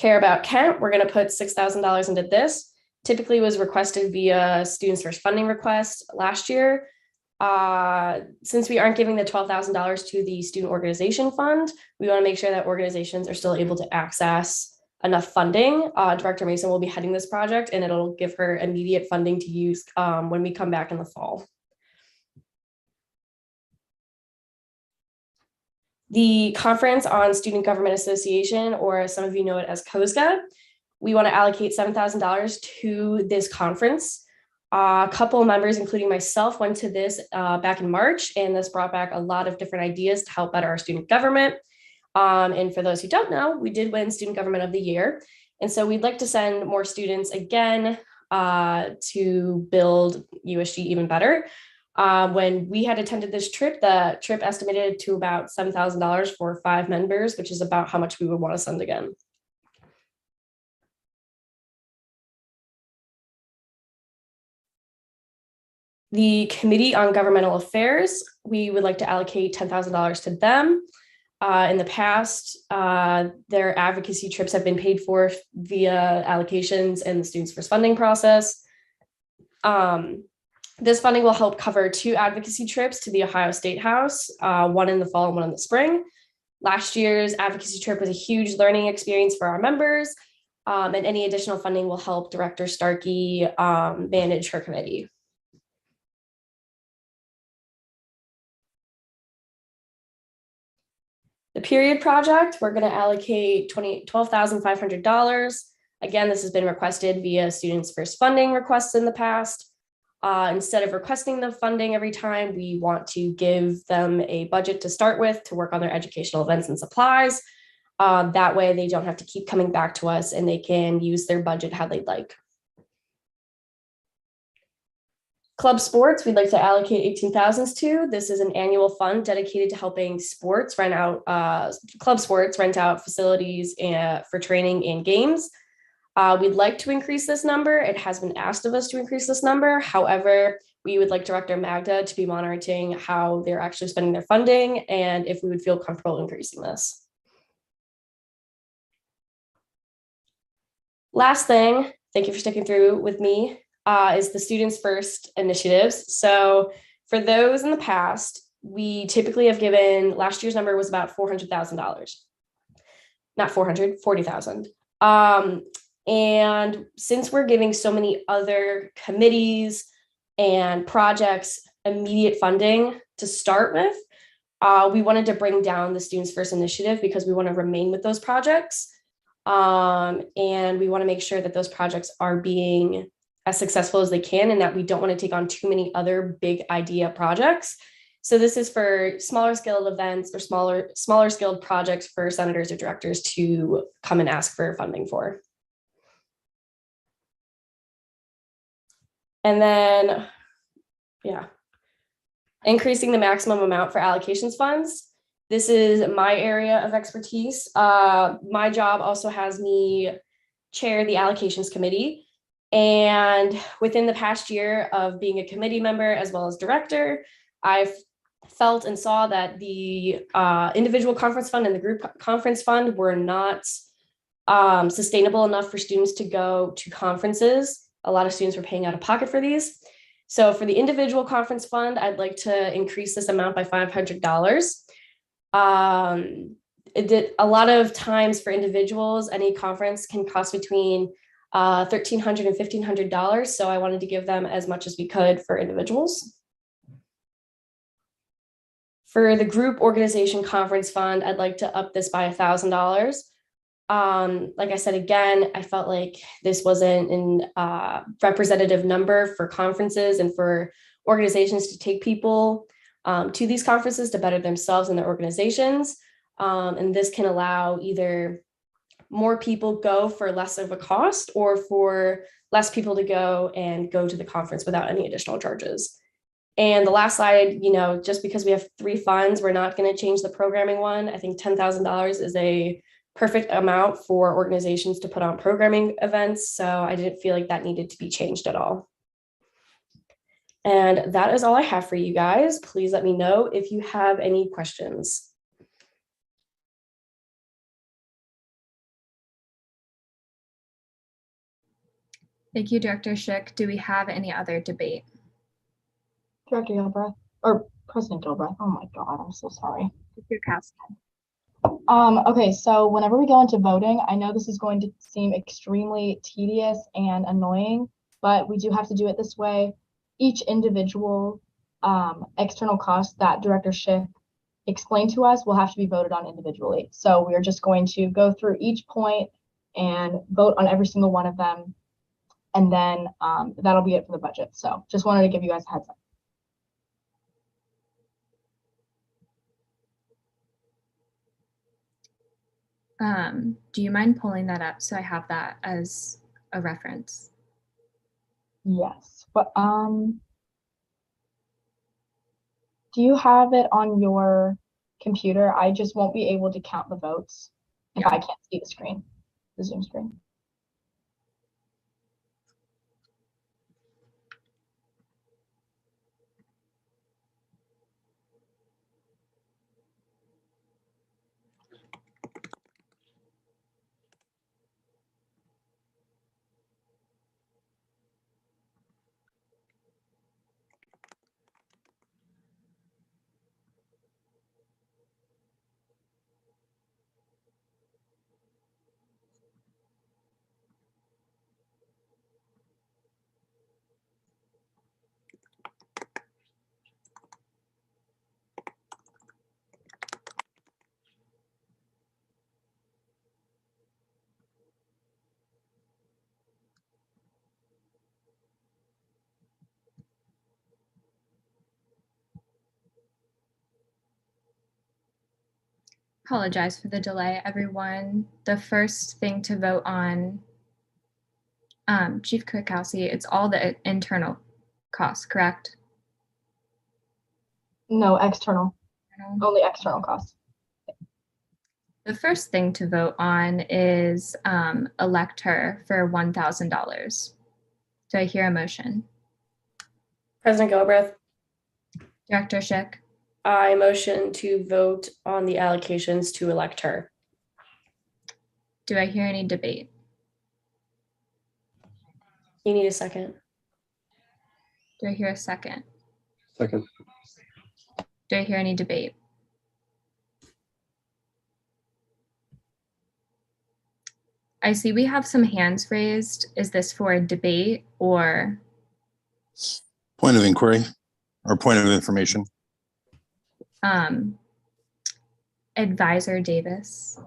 Care About Kent, we're going to put $6,000 into this. Typically was requested via Students First funding request last year. Since we aren't giving the $12,000 to the student organization fund, we want to make sure that organizations are still able to access enough funding. Director Mason will be heading this project, and it'll give her immediate funding to use when we come back in the fall. The Conference on Student Government Association, or some of you know it as COSGA, we want to allocate $7,000 to this conference. A couple members, including myself, went to this back in March, and this brought back a lot of different ideas to help better our student government. And for those who don't know, we did win Student Government of the Year. And so we'd like to send more students again to build USG even better. When we had attended this trip, the trip estimated to about $7,000 for 5 members, which is about how much we would want to send again. The Committee on Governmental Affairs, we would like to allocate $10,000 to them. In the past, their advocacy trips have been paid for via allocations in the Students First funding process. This funding will help cover 2 advocacy trips to the Ohio State House, one in the fall and one in the spring. Last year's advocacy trip was a huge learning experience for our members, and any additional funding will help Director Starkey manage her committee. The period project, we're going to allocate $12,500. Again, this has been requested via Students First funding requests in the past. Instead of requesting the funding every time, we want to give them a budget to start with to work on their educational events and supplies. That way they don't have to keep coming back to us, and they can use their budget how they'd like. Club sports, we'd like to allocate $18,000 to. This is an annual fund dedicated to helping sports rent out, club sports rent out facilities for training and games. We'd like to increase this number. It has been asked of us to increase this number. However, we would like Director Magda to be monitoring how they're actually spending their funding and if we would feel comfortable increasing this. Last thing, thank you for sticking through with me, is the Students First initiatives. So for those in the past, we typically have given, last year's number was about $400,000. Not 400, 40,000. And since we're giving so many other committees and projects immediate funding to start with, we wanted to bring down the Students First initiative because we want to remain with those projects. And we want to make sure that those projects are being as successful as they can and that we don't want to take on too many other big idea projects. So this is for smaller scale events or smaller scaled projects for senators or directors to come and ask for funding for. And then, yeah, increasing the maximum amount for allocations funds. This is my area of expertise. My job also has me chair the allocations committee. And within the past year of being a committee member as well as director, I've felt and saw that the individual conference fund and the group conference fund were not sustainable enough for students to go to conferences. A lot of students were paying out of pocket for these. So for the individual conference fund, I'd like to increase this amount by $500. A lot of times for individuals, any conference can cost between $1,300 and $1,500. So I wanted to give them as much as we could for individuals. For the group organization conference fund, I'd like to up this by $1,000. Like I said, again, I felt like this wasn't an representative number for conferences and for organizations to take people to these conferences to better themselves and their organizations. And this can allow either more people go for less of a cost or for less people to go to the conference without any additional charges. And the last slide, just because we have 3 funds, we're not going to change the programming one. I think $10,000 is a perfect amount for organizations to put on programming events. So I didn't feel like that needed to be changed at all. And that is all I have for you guys. Please let me know if you have any questions. Thank you, Director Schick. Do we have any other debate? Director Gilbreth, or President Gilbreth. Oh my God, I'm so sorry. Okay, so whenever we go into voting, I know this is going to seem extremely tedious and annoying, but we do have to do it this way. Each individual external cost that Director Schick explained to us will have to be voted on individually. So we're just going to go through each point and vote on every single one of them. And then that'll be it for the budget. So just wanted to give you guys a heads up. Do you mind pulling that up so I have that as a reference? Yes, but do you have it on your computer? I just won't be able to count the votes if I can't see the screen, the Zoom screen. Apologize for the delay, everyone. The first thing to vote on, Chief Kukowski, it's all the internal costs, correct? No, external. Only external costs. The first thing to vote on is elect her for $1,000. Do I hear a motion? President Gilbreth, Director Schick, I motion to vote on the allocations to elect her. do I hear any debate? You need a second. Do I hear a second? Second. Do I hear any debate? I see we have some hands raised. Is this for a debate or? Point of inquiry or point of information? Advisor Davis.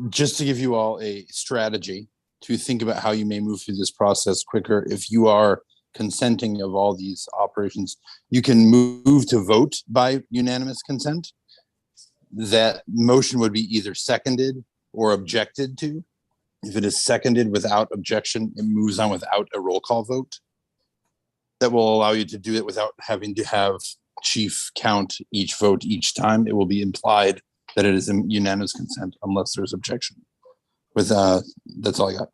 Just to give you all a strategy to think about how you may move through this process quicker. If you are consenting of all these operations, you can move to vote by unanimous consent. That motion would be either seconded or objected to. If it is seconded without objection, it moves on without a roll call vote. That will allow you to do it without having to have chief count each vote each time. It will be implied that it is a unanimous consent unless there's objection. With that's all I got.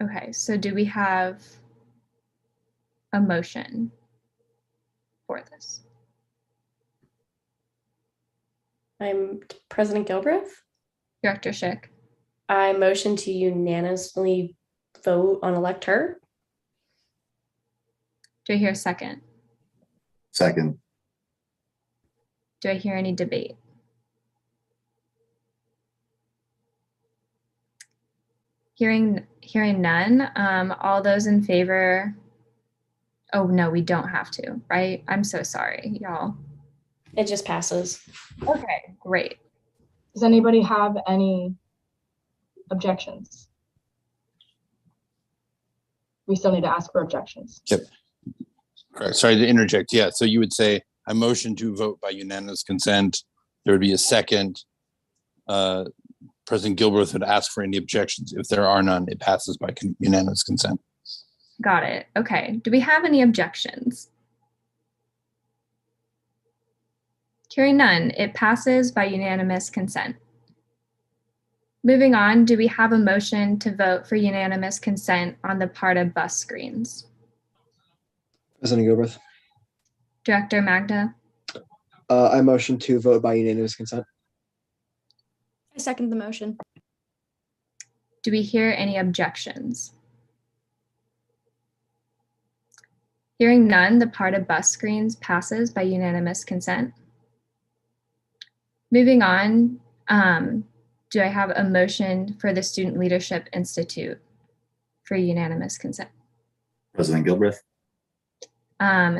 Okay, so do we have a motion for this? I'm President Gilbreth. Director Schick, I motion to unanimously vote on elect her. do I hear a second? Second. Do I hear any debate? Hearing none, all those in favor? Oh no, we don't have to, right? I'm so sorry, y'all. It just passes. Okay, great. Does anybody have any objections? We still need to ask for objections. Yep. Correct. Sorry to interject. Yeah. So you would say I motion to vote by unanimous consent. There would be a second. President Gilbreth would ask for any objections. If there are none, it passes by unanimous consent. Got it. Okay. Do we have any objections? Hearing none, it passes by unanimous consent. Moving on, do we have a motion to vote for unanimous consent on the part of bus screens? President Gilbreth. Director Magda, I motion to vote by unanimous consent. I second the motion. Do we hear any objections? Hearing none, the part of bus screens passes by unanimous consent. Moving on, do I have a motion for the Student Leadership Institute for unanimous consent? President Gilbreth,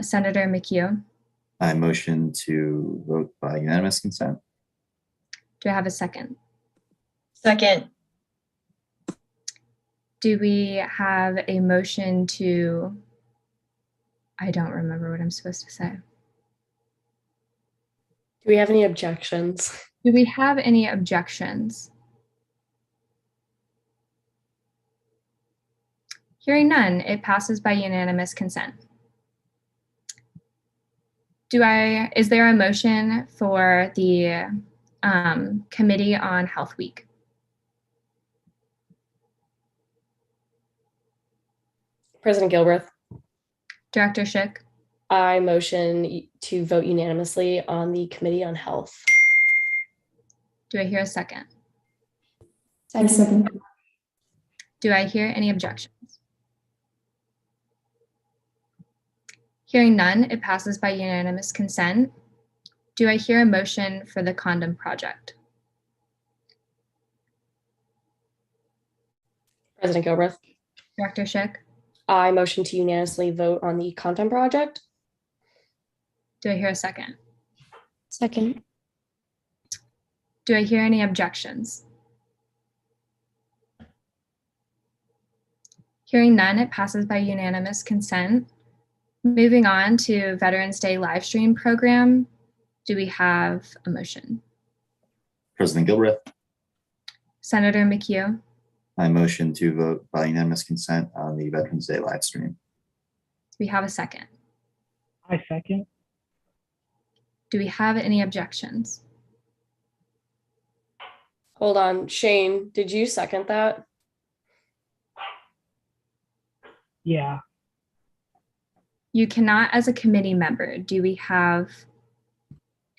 Senator McHugh, I motion to vote by unanimous consent. do I have a second? Second. Do we have a motion to, I don't remember what I'm supposed to say. Do we have any objections? Do we have any objections? Hearing none, it passes by unanimous consent. Is there a motion for the Committee on Health Week? President Gilbreth, Director Schick, I motion to vote unanimously on the Committee on Health. do I hear a second? Second. Do I hear any objections? Hearing none, it passes by unanimous consent. Do I hear a motion for the Condom Project? President Gilbreth, Director Schick, I motion to unanimously vote on the Content Project. do I hear a second? Second. Do I hear any objections? Hearing none, it passes by unanimous consent. Moving on to Veterans Day live stream program, do we have a motion? President Gilbreth, Senator McHugh, I motion to vote by unanimous consent on the Veterans Day live stream. do we have a second? I second. Do we have any objections? Hold on, Shane, did you second that? Yeah. You cannot as a committee member. Do we have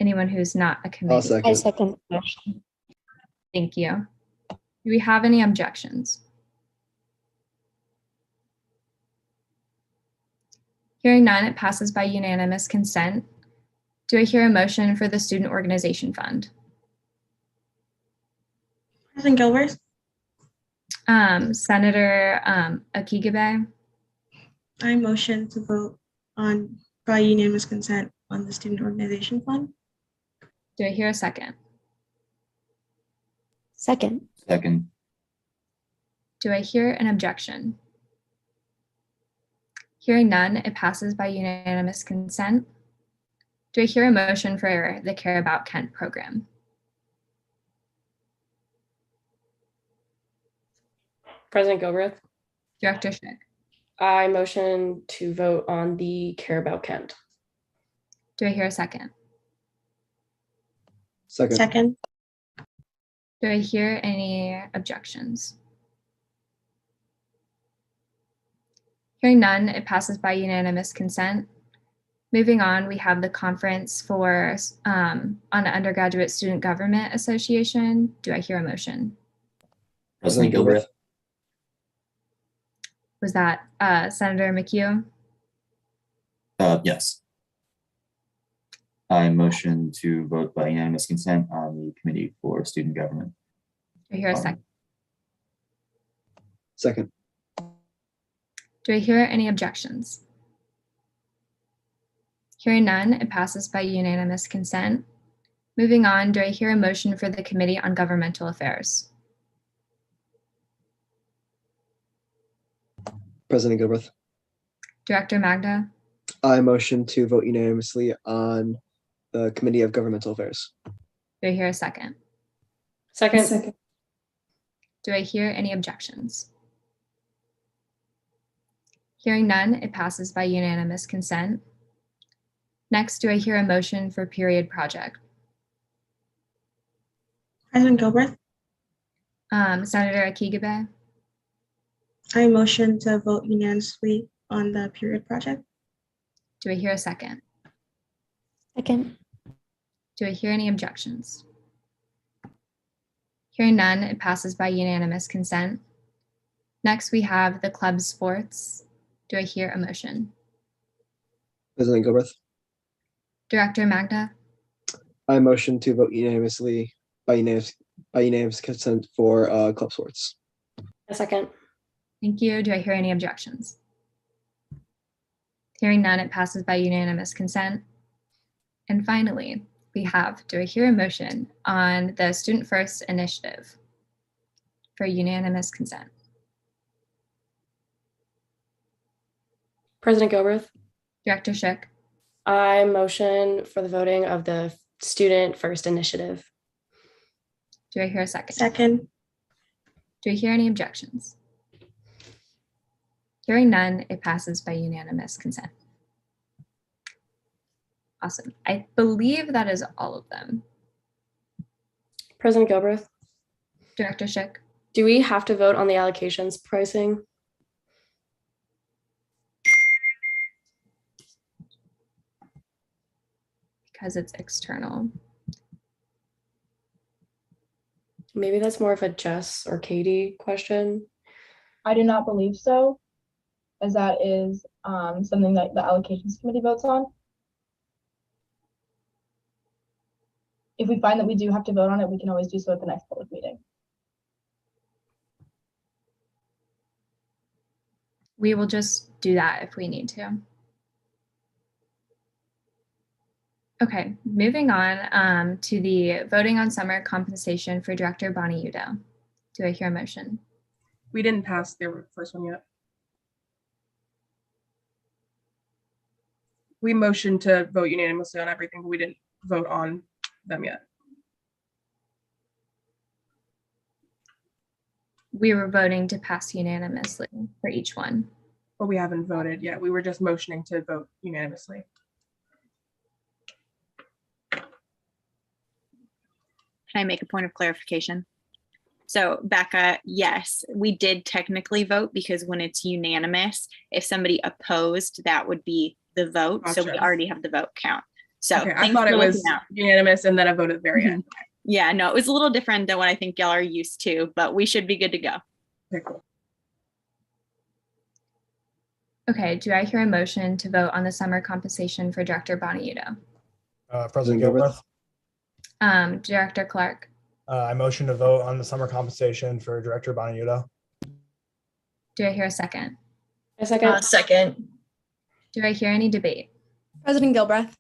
anyone who's not a committee? I'll second. I second. Thank you. Do we have any objections? Hearing none, it passes by unanimous consent. Do I hear a motion for the Student Organization Fund? President Gilbert, Senator Akigabe, I motion to vote on by unanimous consent on the Student Organization Fund. do I hear a second? Second. Second. Do I hear an objection? Hearing none, it passes by unanimous consent. Do I hear a motion for the Care About Kent program? President Gilbreth, Director Schick, I motion to vote on the Care About Kent. do I hear a second? Second. Second. Do I hear any objections? Hearing none, it passes by unanimous consent. Moving on, we have the conference for on Undergraduate Student Government Association. Do I hear a motion? President Gilbreth, Was that Senator McHugh? yes. I motion to vote by unanimous consent on the Committee for Student Government. Do I hear a second? Second. Do I hear any objections? Hearing none, it passes by unanimous consent. Moving on, do I hear a motion for the Committee on Governmental Affairs? President Gilbreth, Director Magda, I motion to vote unanimously on the Committee of Governmental Affairs. do I hear a second? Second. Do I hear any objections? Hearing none, it passes by unanimous consent. Next, do I hear a motion for period project? President Gilbert, Senator Akigabe, I motion to vote unanimously on the period project. do I hear a second? Second. Do I hear any objections? Hearing none, it passes by unanimous consent. Next, we have the club sports. Do I hear a motion? President Gilbreth, Director Magda, I motion to vote unanimously by unanimous consent for club sports. A second. thank you. Do I hear any objections? Hearing none, it passes by unanimous consent. And finally, we have, do I hear a motion on the Student First initiative for unanimous consent? President Gilbreth, Director Shook, I motion for the voting of the Student First initiative. do I hear a second? Second. Do I hear any objections? Hearing none, it passes by unanimous consent. Awesome. I believe that is all of them. President Gilbreth, Director Shook, do we have to vote on the allocations pricing? because it's external. Maybe that's more of a Jess or Katie question. I do not believe so, as that is something that the allocations committee votes on. If we find that we do have to vote on it, we can always do so at the next public meeting. We will just do that if we need to. Okay, moving on to the voting on summer compensation for Director Bonnie Udo. Do I hear a motion? We didn't pass the first one yet. We motioned to vote unanimously on everything, but we didn't vote on them yet. We were voting to pass unanimously for each one. But we haven't voted yet. We were just motioning to vote unanimously. Can I make a point of clarification? So Becca, yes, we did technically vote because when it's unanimous, if somebody opposed, that would be the vote. So we Gotcha. already have the vote count. So Okay, I thanks thought for it was looking out. unanimous and then I voted at the very end. Yeah, no, it was a little different than what I think y'all are used to, but we should be good to go. Okay, cool. Okay, do I hear a motion to vote on the summer compensation for Director Bonnie Udo? President Gilbreth, Director Clark, I motion to vote on the summer compensation for Director Bonnie Udo. do I hear a second? A second. Second. Do I hear any debate? President Gilbreth.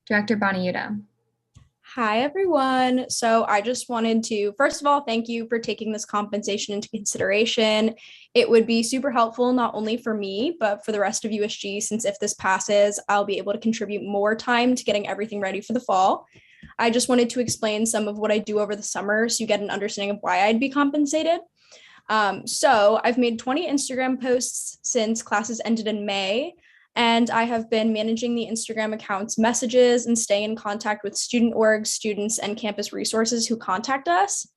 Director Bonnie Udo. Hi, everyone. So I just wanted to, first of all, thank you for taking this compensation into consideration. It would be super helpful, not only for me, but for the rest of USG, since if this passes, I'll be able to contribute more time to getting everything ready for the fall. I just wanted to explain some of what I do over the summer so you get an understanding of why I'd be compensated. So I've made 20 Instagram posts since classes ended in May. And I have been managing the Instagram accounts messages and staying in contact with student orgs, students, and campus resources who contact us.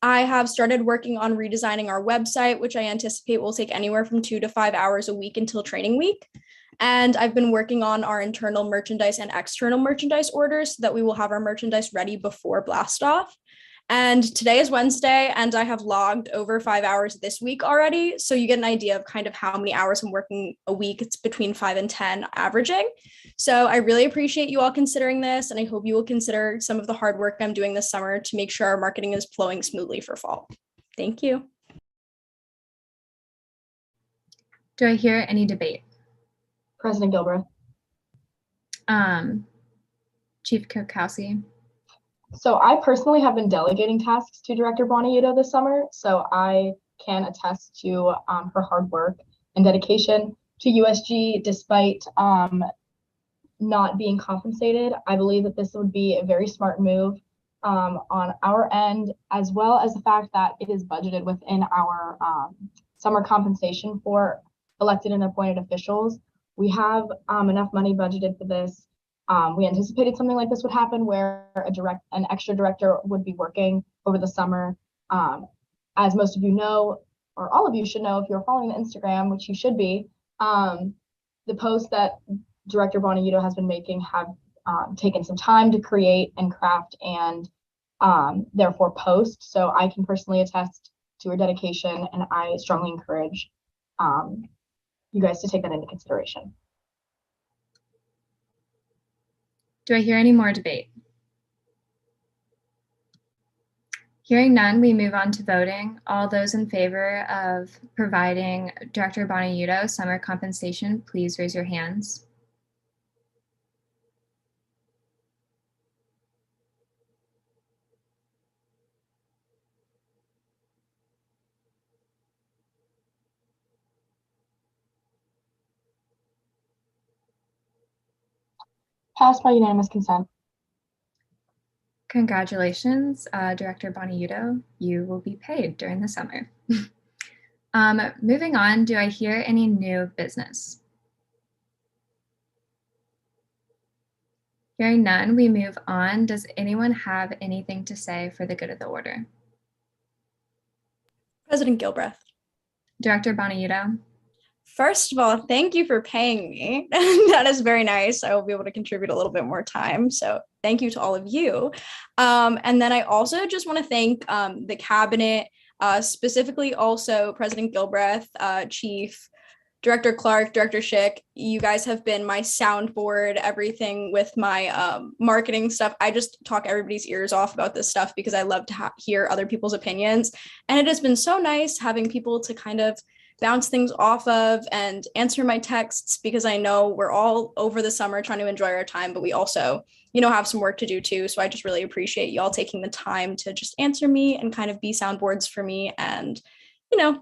I have started working on redesigning our website, which I anticipate will take anywhere from 2 to 5 hours a week until training week. And I've been working on our internal merchandise and external merchandise orders so that we will have our merchandise ready before blast off. And today is Wednesday, and I have logged over 5 hours this week already. So you get an idea of kind of how many hours I'm working a week. It's between 5 and 10 averaging. So I really appreciate you all considering this, and I hope you will consider some of the hard work I'm doing this summer to make sure our marketing is flowing smoothly for fall. Thank you. Do I hear any debate? President Gilbreth. Chief Kokowski. So I personally have been delegating tasks to Director Bonnie Udo this summer, so I can attest to her hard work and dedication to USG despite not being compensated. I believe that this would be a very smart move on our end, as well as the fact that it is budgeted within our summer compensation for elected and appointed officials. We have enough money budgeted for this. We anticipated something like this would happen where an extra director would be working over the summer. As most of you know, or all of you should know if you're following the Instagram, which you should be, the posts that Director Bonnie Udo has been making have taken some time to create and craft and therefore post. So I can personally attest to her dedication, and I strongly encourage you guys to take that into consideration. Do I hear any more debate? Hearing none, we move on to voting. All those in favor of providing Director Bonayuto summer compensation, please raise your hands. Passed by unanimous consent. Congratulations, Director Bonayuto. You will be paid during the summer. Moving on, do I hear any new business? Hearing none, we move on. Does anyone have anything to say for the good of the order? President Gilbreth. Director Bonayuto. First of all, thank you for paying me. That is very nice. I will be able to contribute a little bit more time. So thank you to all of you. And then I also just want to thank the cabinet, specifically also President Gilbreth, Chief Director Clark, Director Schick. You guys have been my soundboard, everything with my marketing stuff. I just talk everybody's ears off about this stuff because I love to hear other people's opinions. And it has been so nice having people to kind of bounce things off of and answer my texts, because I know we're all over the summer trying to enjoy our time, but we also, have some work to do too. So I just really appreciate y'all taking the time to just answer me and kind of be soundboards for me and,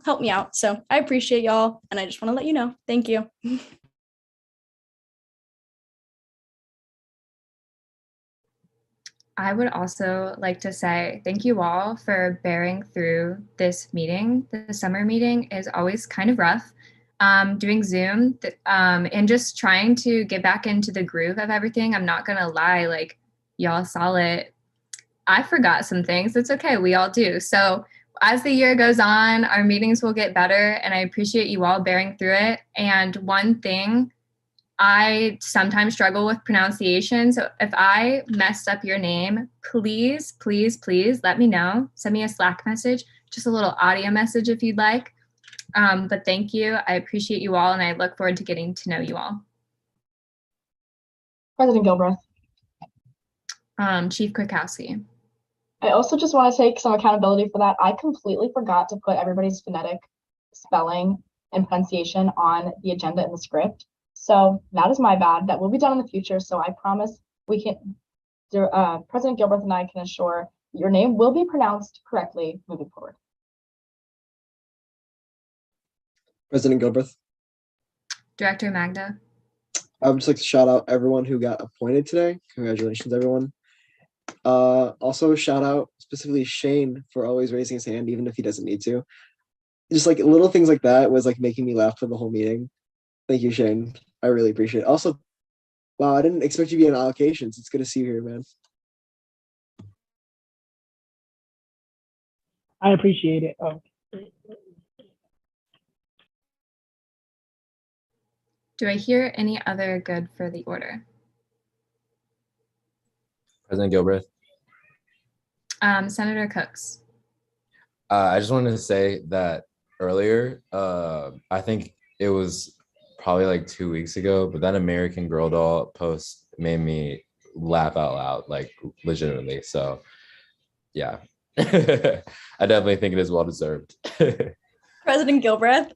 help me out. So I appreciate y'all. And I just want to let you know. Thank you. I would also like to say thank you all for bearing through this meeting. The summer meeting is always kind of rough. Doing Zoom and just trying to get back into the groove of everything. I'm not going to lie, like y'all saw it. I forgot some things. It's okay. We all do. So as the year goes on, our meetings will get better, and I appreciate you all bearing through it. And one thing, I sometimes struggle with pronunciation. So if I messed up your name, please, please, please let me know. Send me a Slack message, just a little audio message if you'd like. But thank you. I appreciate you all, and I look forward to getting to know you all. President Gilbreth. Chief Krakowski. I also just want to take some accountability for that. I completely forgot to put everybody's phonetic spelling and pronunciation on the agenda in the script. So that is my bad. That will be done in the future. So I promise we can, President Gilbreth and I can assure your name will be pronounced correctly moving forward. President Gilbreth. Director Magda. I would just like to shout out everyone who got appointed today. Congratulations, everyone. Also shout out specifically Shane for always raising his hand, even if he doesn't need to. Just like little things like that was like making me laugh for the whole meeting. Thank you, Shane. I really appreciate it. Also, wow, I didn't expect you to be in allocations. It's good to see you here, man. I appreciate it. Oh. Do I hear any other good for the order? President Gilbreth. Senator Cooks. I just wanted to say that earlier, I think it was probably like 2 weeks ago, but that American Girl doll post made me laugh out loud, like legitimately. So yeah, I definitely think it is well deserved. President Gilbreth.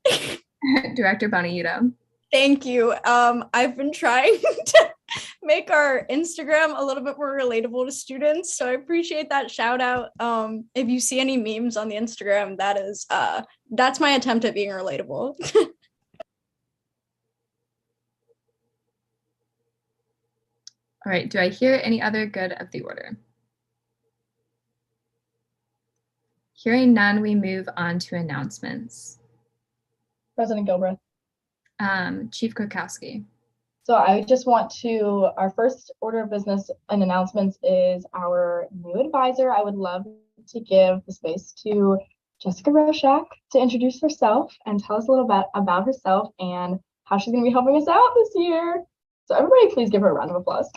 Director Bonayuto. Thank you. I've been trying to make our Instagram a little bit more relatable to students, so I appreciate that shout out. If you see any memes on the Instagram, that is that's my attempt at being relatable. All right, do I hear any other good of the order? Hearing none, we move on to announcements. President Gilbreth. Chief Krakowski. So I just want to, our first order of business and announcements is our new advisor. I would love to give the space to Jessica Roshak to introduce herself and tell us a little bit about herself and how she's going to be helping us out this year. So everybody please give her a round of applause.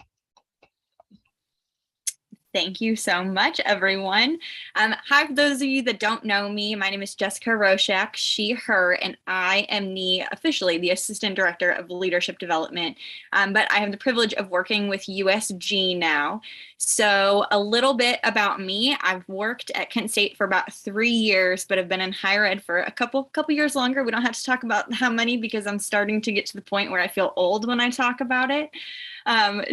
Thank you so much, everyone. Hi, for those of you that don't know me, my name is Jessica Roshak, she, her, and I am officially the Assistant Director of Leadership Development, but I have the privilege of working with USG now. So a little bit about me, I've worked at Kent State for about 3 years, but have been in higher ed for a couple years longer. We don't have to talk about how many because I'm starting to get to the point where I feel old when I talk about it.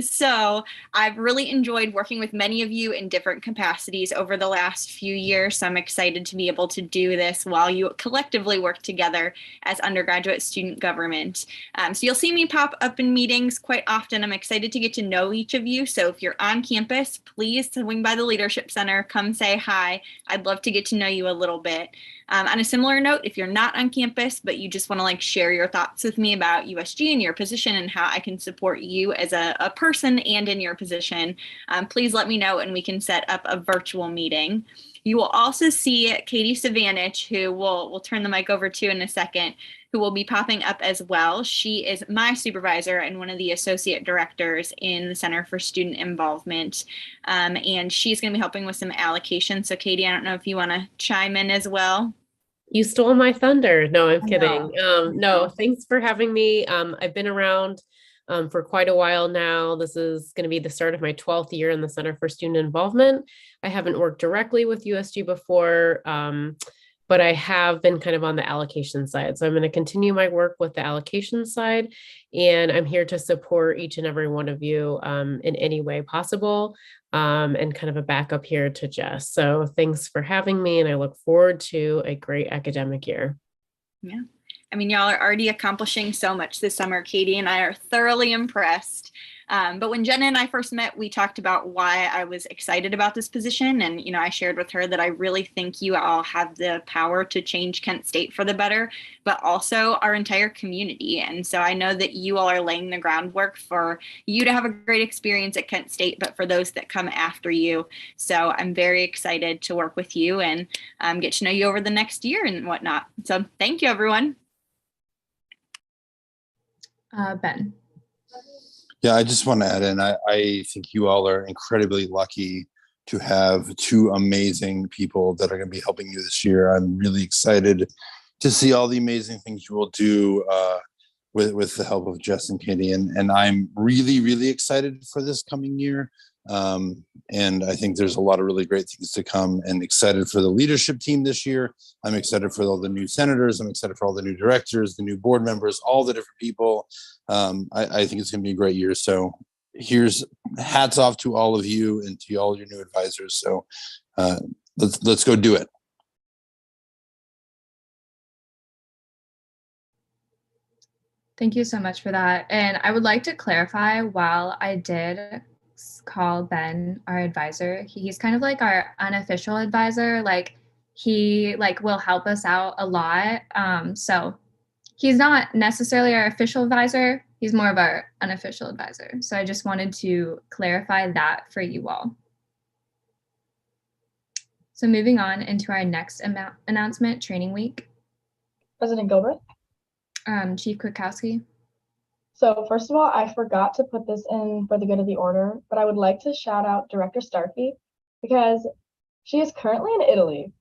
So I've really enjoyed working with many of you in different capacities over the last few years. So I'm excited to be able to do this while you collectively work together as undergraduate student government. So you'll see me pop up in meetings quite often. I'm excited to get to know each of you. So if you're on campus, please swing by the Leadership Center, come say hi. I'd love to get to know you a little bit. On a similar note, if you're not on campus, but you just want to share your thoughts with me about USG and your position and how I can support you as a person and in your position, please let me know and we can set up a virtual meeting. You will also see Katie Savanich, who we'll turn the mic over to in a second, who will be popping up as well. She is my supervisor and one of the associate directors in the Center for Student Involvement. And she's going to be helping with some allocations. So Katie, I don't know if you want to chime in as well. You stole my thunder. No, I'm kidding. No, thanks for having me. I've been around for quite a while now. This is going to be the start of my 12th year in the Center for Student Involvement. I haven't worked directly with USG before, but I have been kind of on the allocation side. So I'm going to continue my work with the allocation side, and I'm here to support each and every one of you in any way possible, and kind of a backup here to Jess. So thanks for having me, and I look forward to a great academic year. Yeah. I mean, y'all are already accomplishing so much this summer. Katie and I are thoroughly impressed. But when Jenna and I first met, we talked about why I was excited about this position. And, I shared with her that I really think you all have the power to change Kent State for the better, but also our entire community. And so I know that you all are laying the groundwork for you to have a great experience at Kent State, but for those that come after you. So I'm very excited to work with you and get to know you over the next year and whatnot. So thank you, everyone. Ben. Yeah, I just want to add in, I think you all are incredibly lucky to have two amazing people that are going to be helping you this year. I'm really excited to see all the amazing things you will do with the help of Jess and Katie. And I'm really, really excited for this coming year. And I think there's a lot of really great things to come, and excited for the leadership team this year. I'm excited for all the new senators. I'm excited for all the new directors, the new board members, all the different people. I think it's going to be a great year. So here's hats off to all of you and to all your new advisors. So let's go do it. Thank you so much for that. And I would like to clarify, while I did call Ben our advisor, he's kind of like our unofficial advisor. He will help us out a lot. So he's not necessarily our official advisor. He's more of our unofficial advisor. So I just wanted to clarify that for you all. So moving on into our next announcement, training week. President Gilbert. Chief Kwiatkowski. So first of all, I forgot to put this in for the good of the order, but I would like to shout out Director Starkey because she is currently in Italy,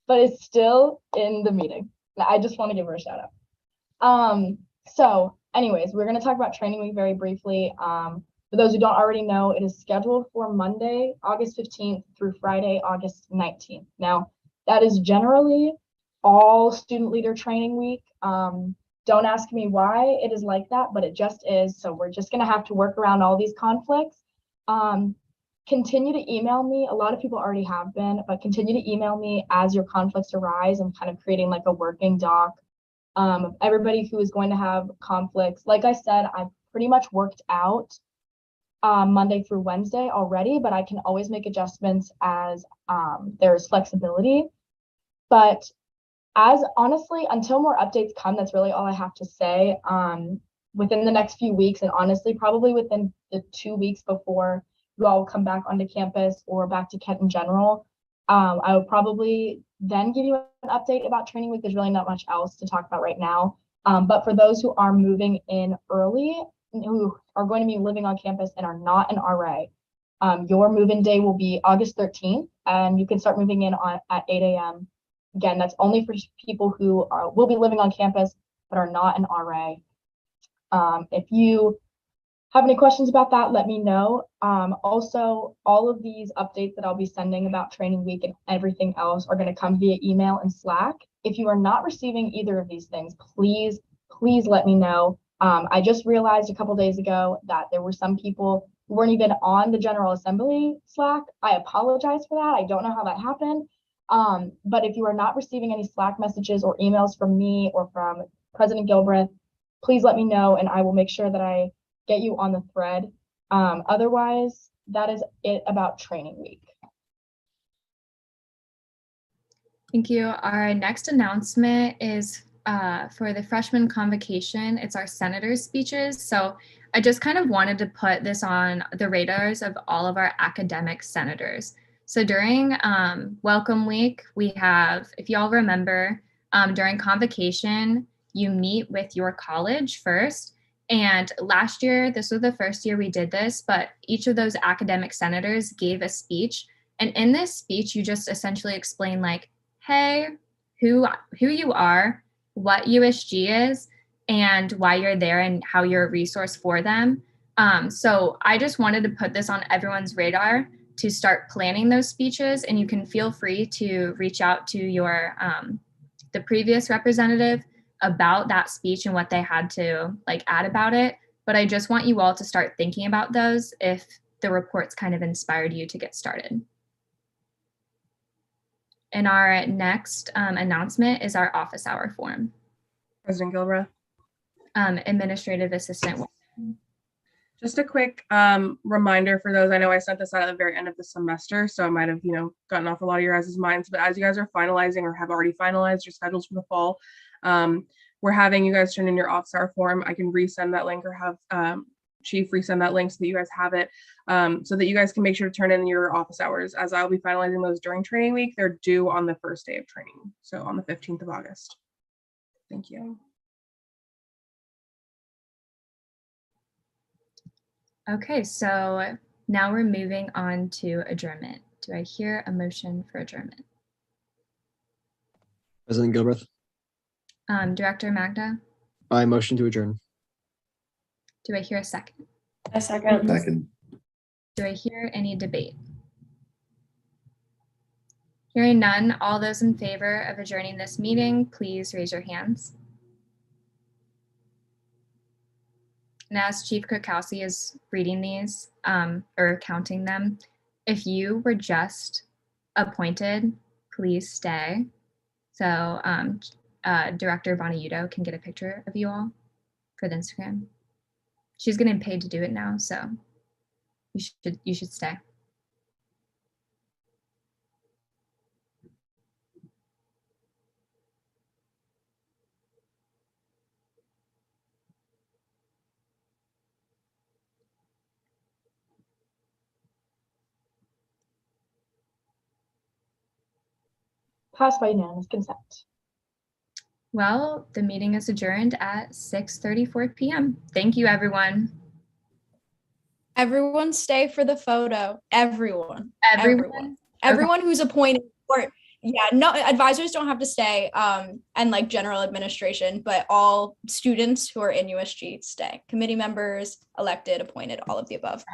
but is still in the meeting. I just want to give her a shout out. So anyways, we're going to talk about training week very briefly. For those who don't already know, it is scheduled for Monday, August 15th through Friday, August 19th. Now, that is generally all student leader training week. Don't ask me why it is like that, but it just is. So we're just going to have to work around all these conflicts. Continue to email me. A lot of people already have been, but continue to email me as your conflicts arise. I'm kind of creating like a working doc of everybody who is going to have conflicts. Like I said, I've pretty much worked out Monday through Wednesday already, but I can always make adjustments as there's flexibility. But as honestly, until more updates come, that's really all I have to say. Within the next few weeks, and honestly, probably within the 2 weeks before you all come back onto campus or back to Kent in general, I will probably then give you an update about training week. There's really not much else to talk about right now. But for those who are moving in early, who are going to be living on campus and are not an RA, Your move-in day will be August 13th, and you can start moving in at 8 a.m. Again, that's only for people who will be living on campus but are not an RA. If you have any questions about that, let me know. Also, all of these updates that I'll be sending about training week and everything else are going to come via email and Slack. If you are not receiving either of these things, please let me know. I just realized a couple days ago that there were some people who weren't even on the General Assembly Slack. I apologize for that. I don't know how that happened. But if you are not receiving any Slack messages or emails from me or from President Gilbreth, please let me know and I will make sure that I get you on the thread. Otherwise, that is it about training week. Thank you. Our next announcement is for the freshman convocation. It's our senators' speeches. So I just kind of wanted to put this on the radars of all of our academic senators. So during Welcome Week, we have, if you all remember, during convocation, you meet with your college first. And last year, this was the first year we did this, but each of those academic senators gave a speech. And in this speech, you just essentially explain like, hey, who you are, what USG is, and why you're there and how you're a resource for them. So I just wanted to put this on everyone's radar to start planning those speeches, and you can feel free to reach out to your the previous representative about that speech and what they had to like add about it. But I just want you all to start thinking about those if the reports kind of inspired you to get started. And our next announcement is our office hour form. President Gilbreth. Administrative assistant. Just a quick reminder for those. I know I sent this out at the very end of the semester, so I might have, gotten off a lot of your guys' minds. But as you guys are finalizing or have already finalized your schedules for the fall, we're having you guys turn in your office hour form. I can resend that link or have Chief resend that link so that you guys have it, so that you guys can make sure to turn in your office hours. As I'll be finalizing those during training week, they're due on the first day of training, so on the 15th of August. Thank you. Okay, so now we're moving on to adjournment. Do I hear a motion for adjournment? President Gilbreth, Director Magda, I motion to adjourn. do I hear a second? A second. Second. Do I hear any debate? Hearing none, all those in favor of adjourning this meeting, please raise your hands. And as Chief Kukowski is reading these or counting them, if you were just appointed, please stay. So Director Bonayuto can get a picture of you all for the Instagram. She's getting paid to do it now, so you should stay. Passed by unanimous consent. Well, the meeting is adjourned at 6:34 p.m. Thank you, everyone. Everyone stay for the photo. Everyone Okay. who's appointed, or no, advisors don't have to stay, and like general administration, but all students who are in USG stay. Committee members, elected, appointed, all of the above.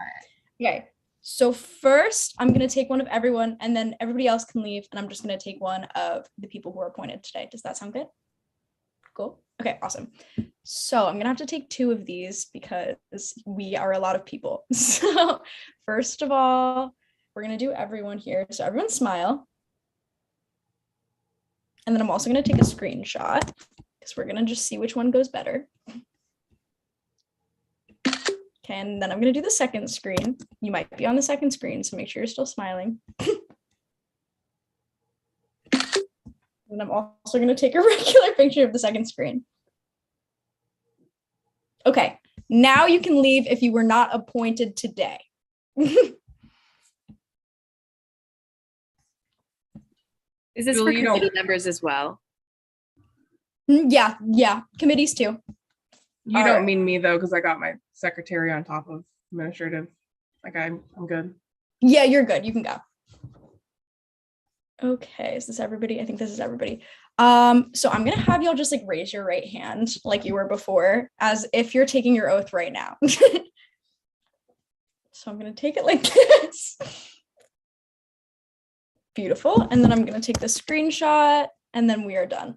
Okay, so first I'm gonna take one of everyone, and then everybody else can leave, and I'm just gonna take one of the people who are appointed today. Does that sound good? Cool. Okay, awesome. So I'm gonna have to take two of these because we are a lot of people. So first of all, we're gonna do everyone here. So everyone smile. And then I'm also gonna take a screenshot because we're gonna just see which one goes better. Okay, and then I'm gonna do the second screen. You might be on the second screen, so make sure you're still smiling. And I'm also going to take a regular picture of the second screen. Okay, now you can leave if you were not appointed today. Is this for Julie, you don't- committee members as well? Yeah, committees too. You All don't right. mean me though, because I got my secretary on top of administrative. Like I'm good. Yeah, you're good. You can go. Okay, is this everybody? I think this is everybody. So I'm gonna have y'all just like raise your right hand like you were before, as if you're taking your oath right now. So I'm gonna take it like this. Beautiful. And then I'm gonna take the screenshot and then we are done.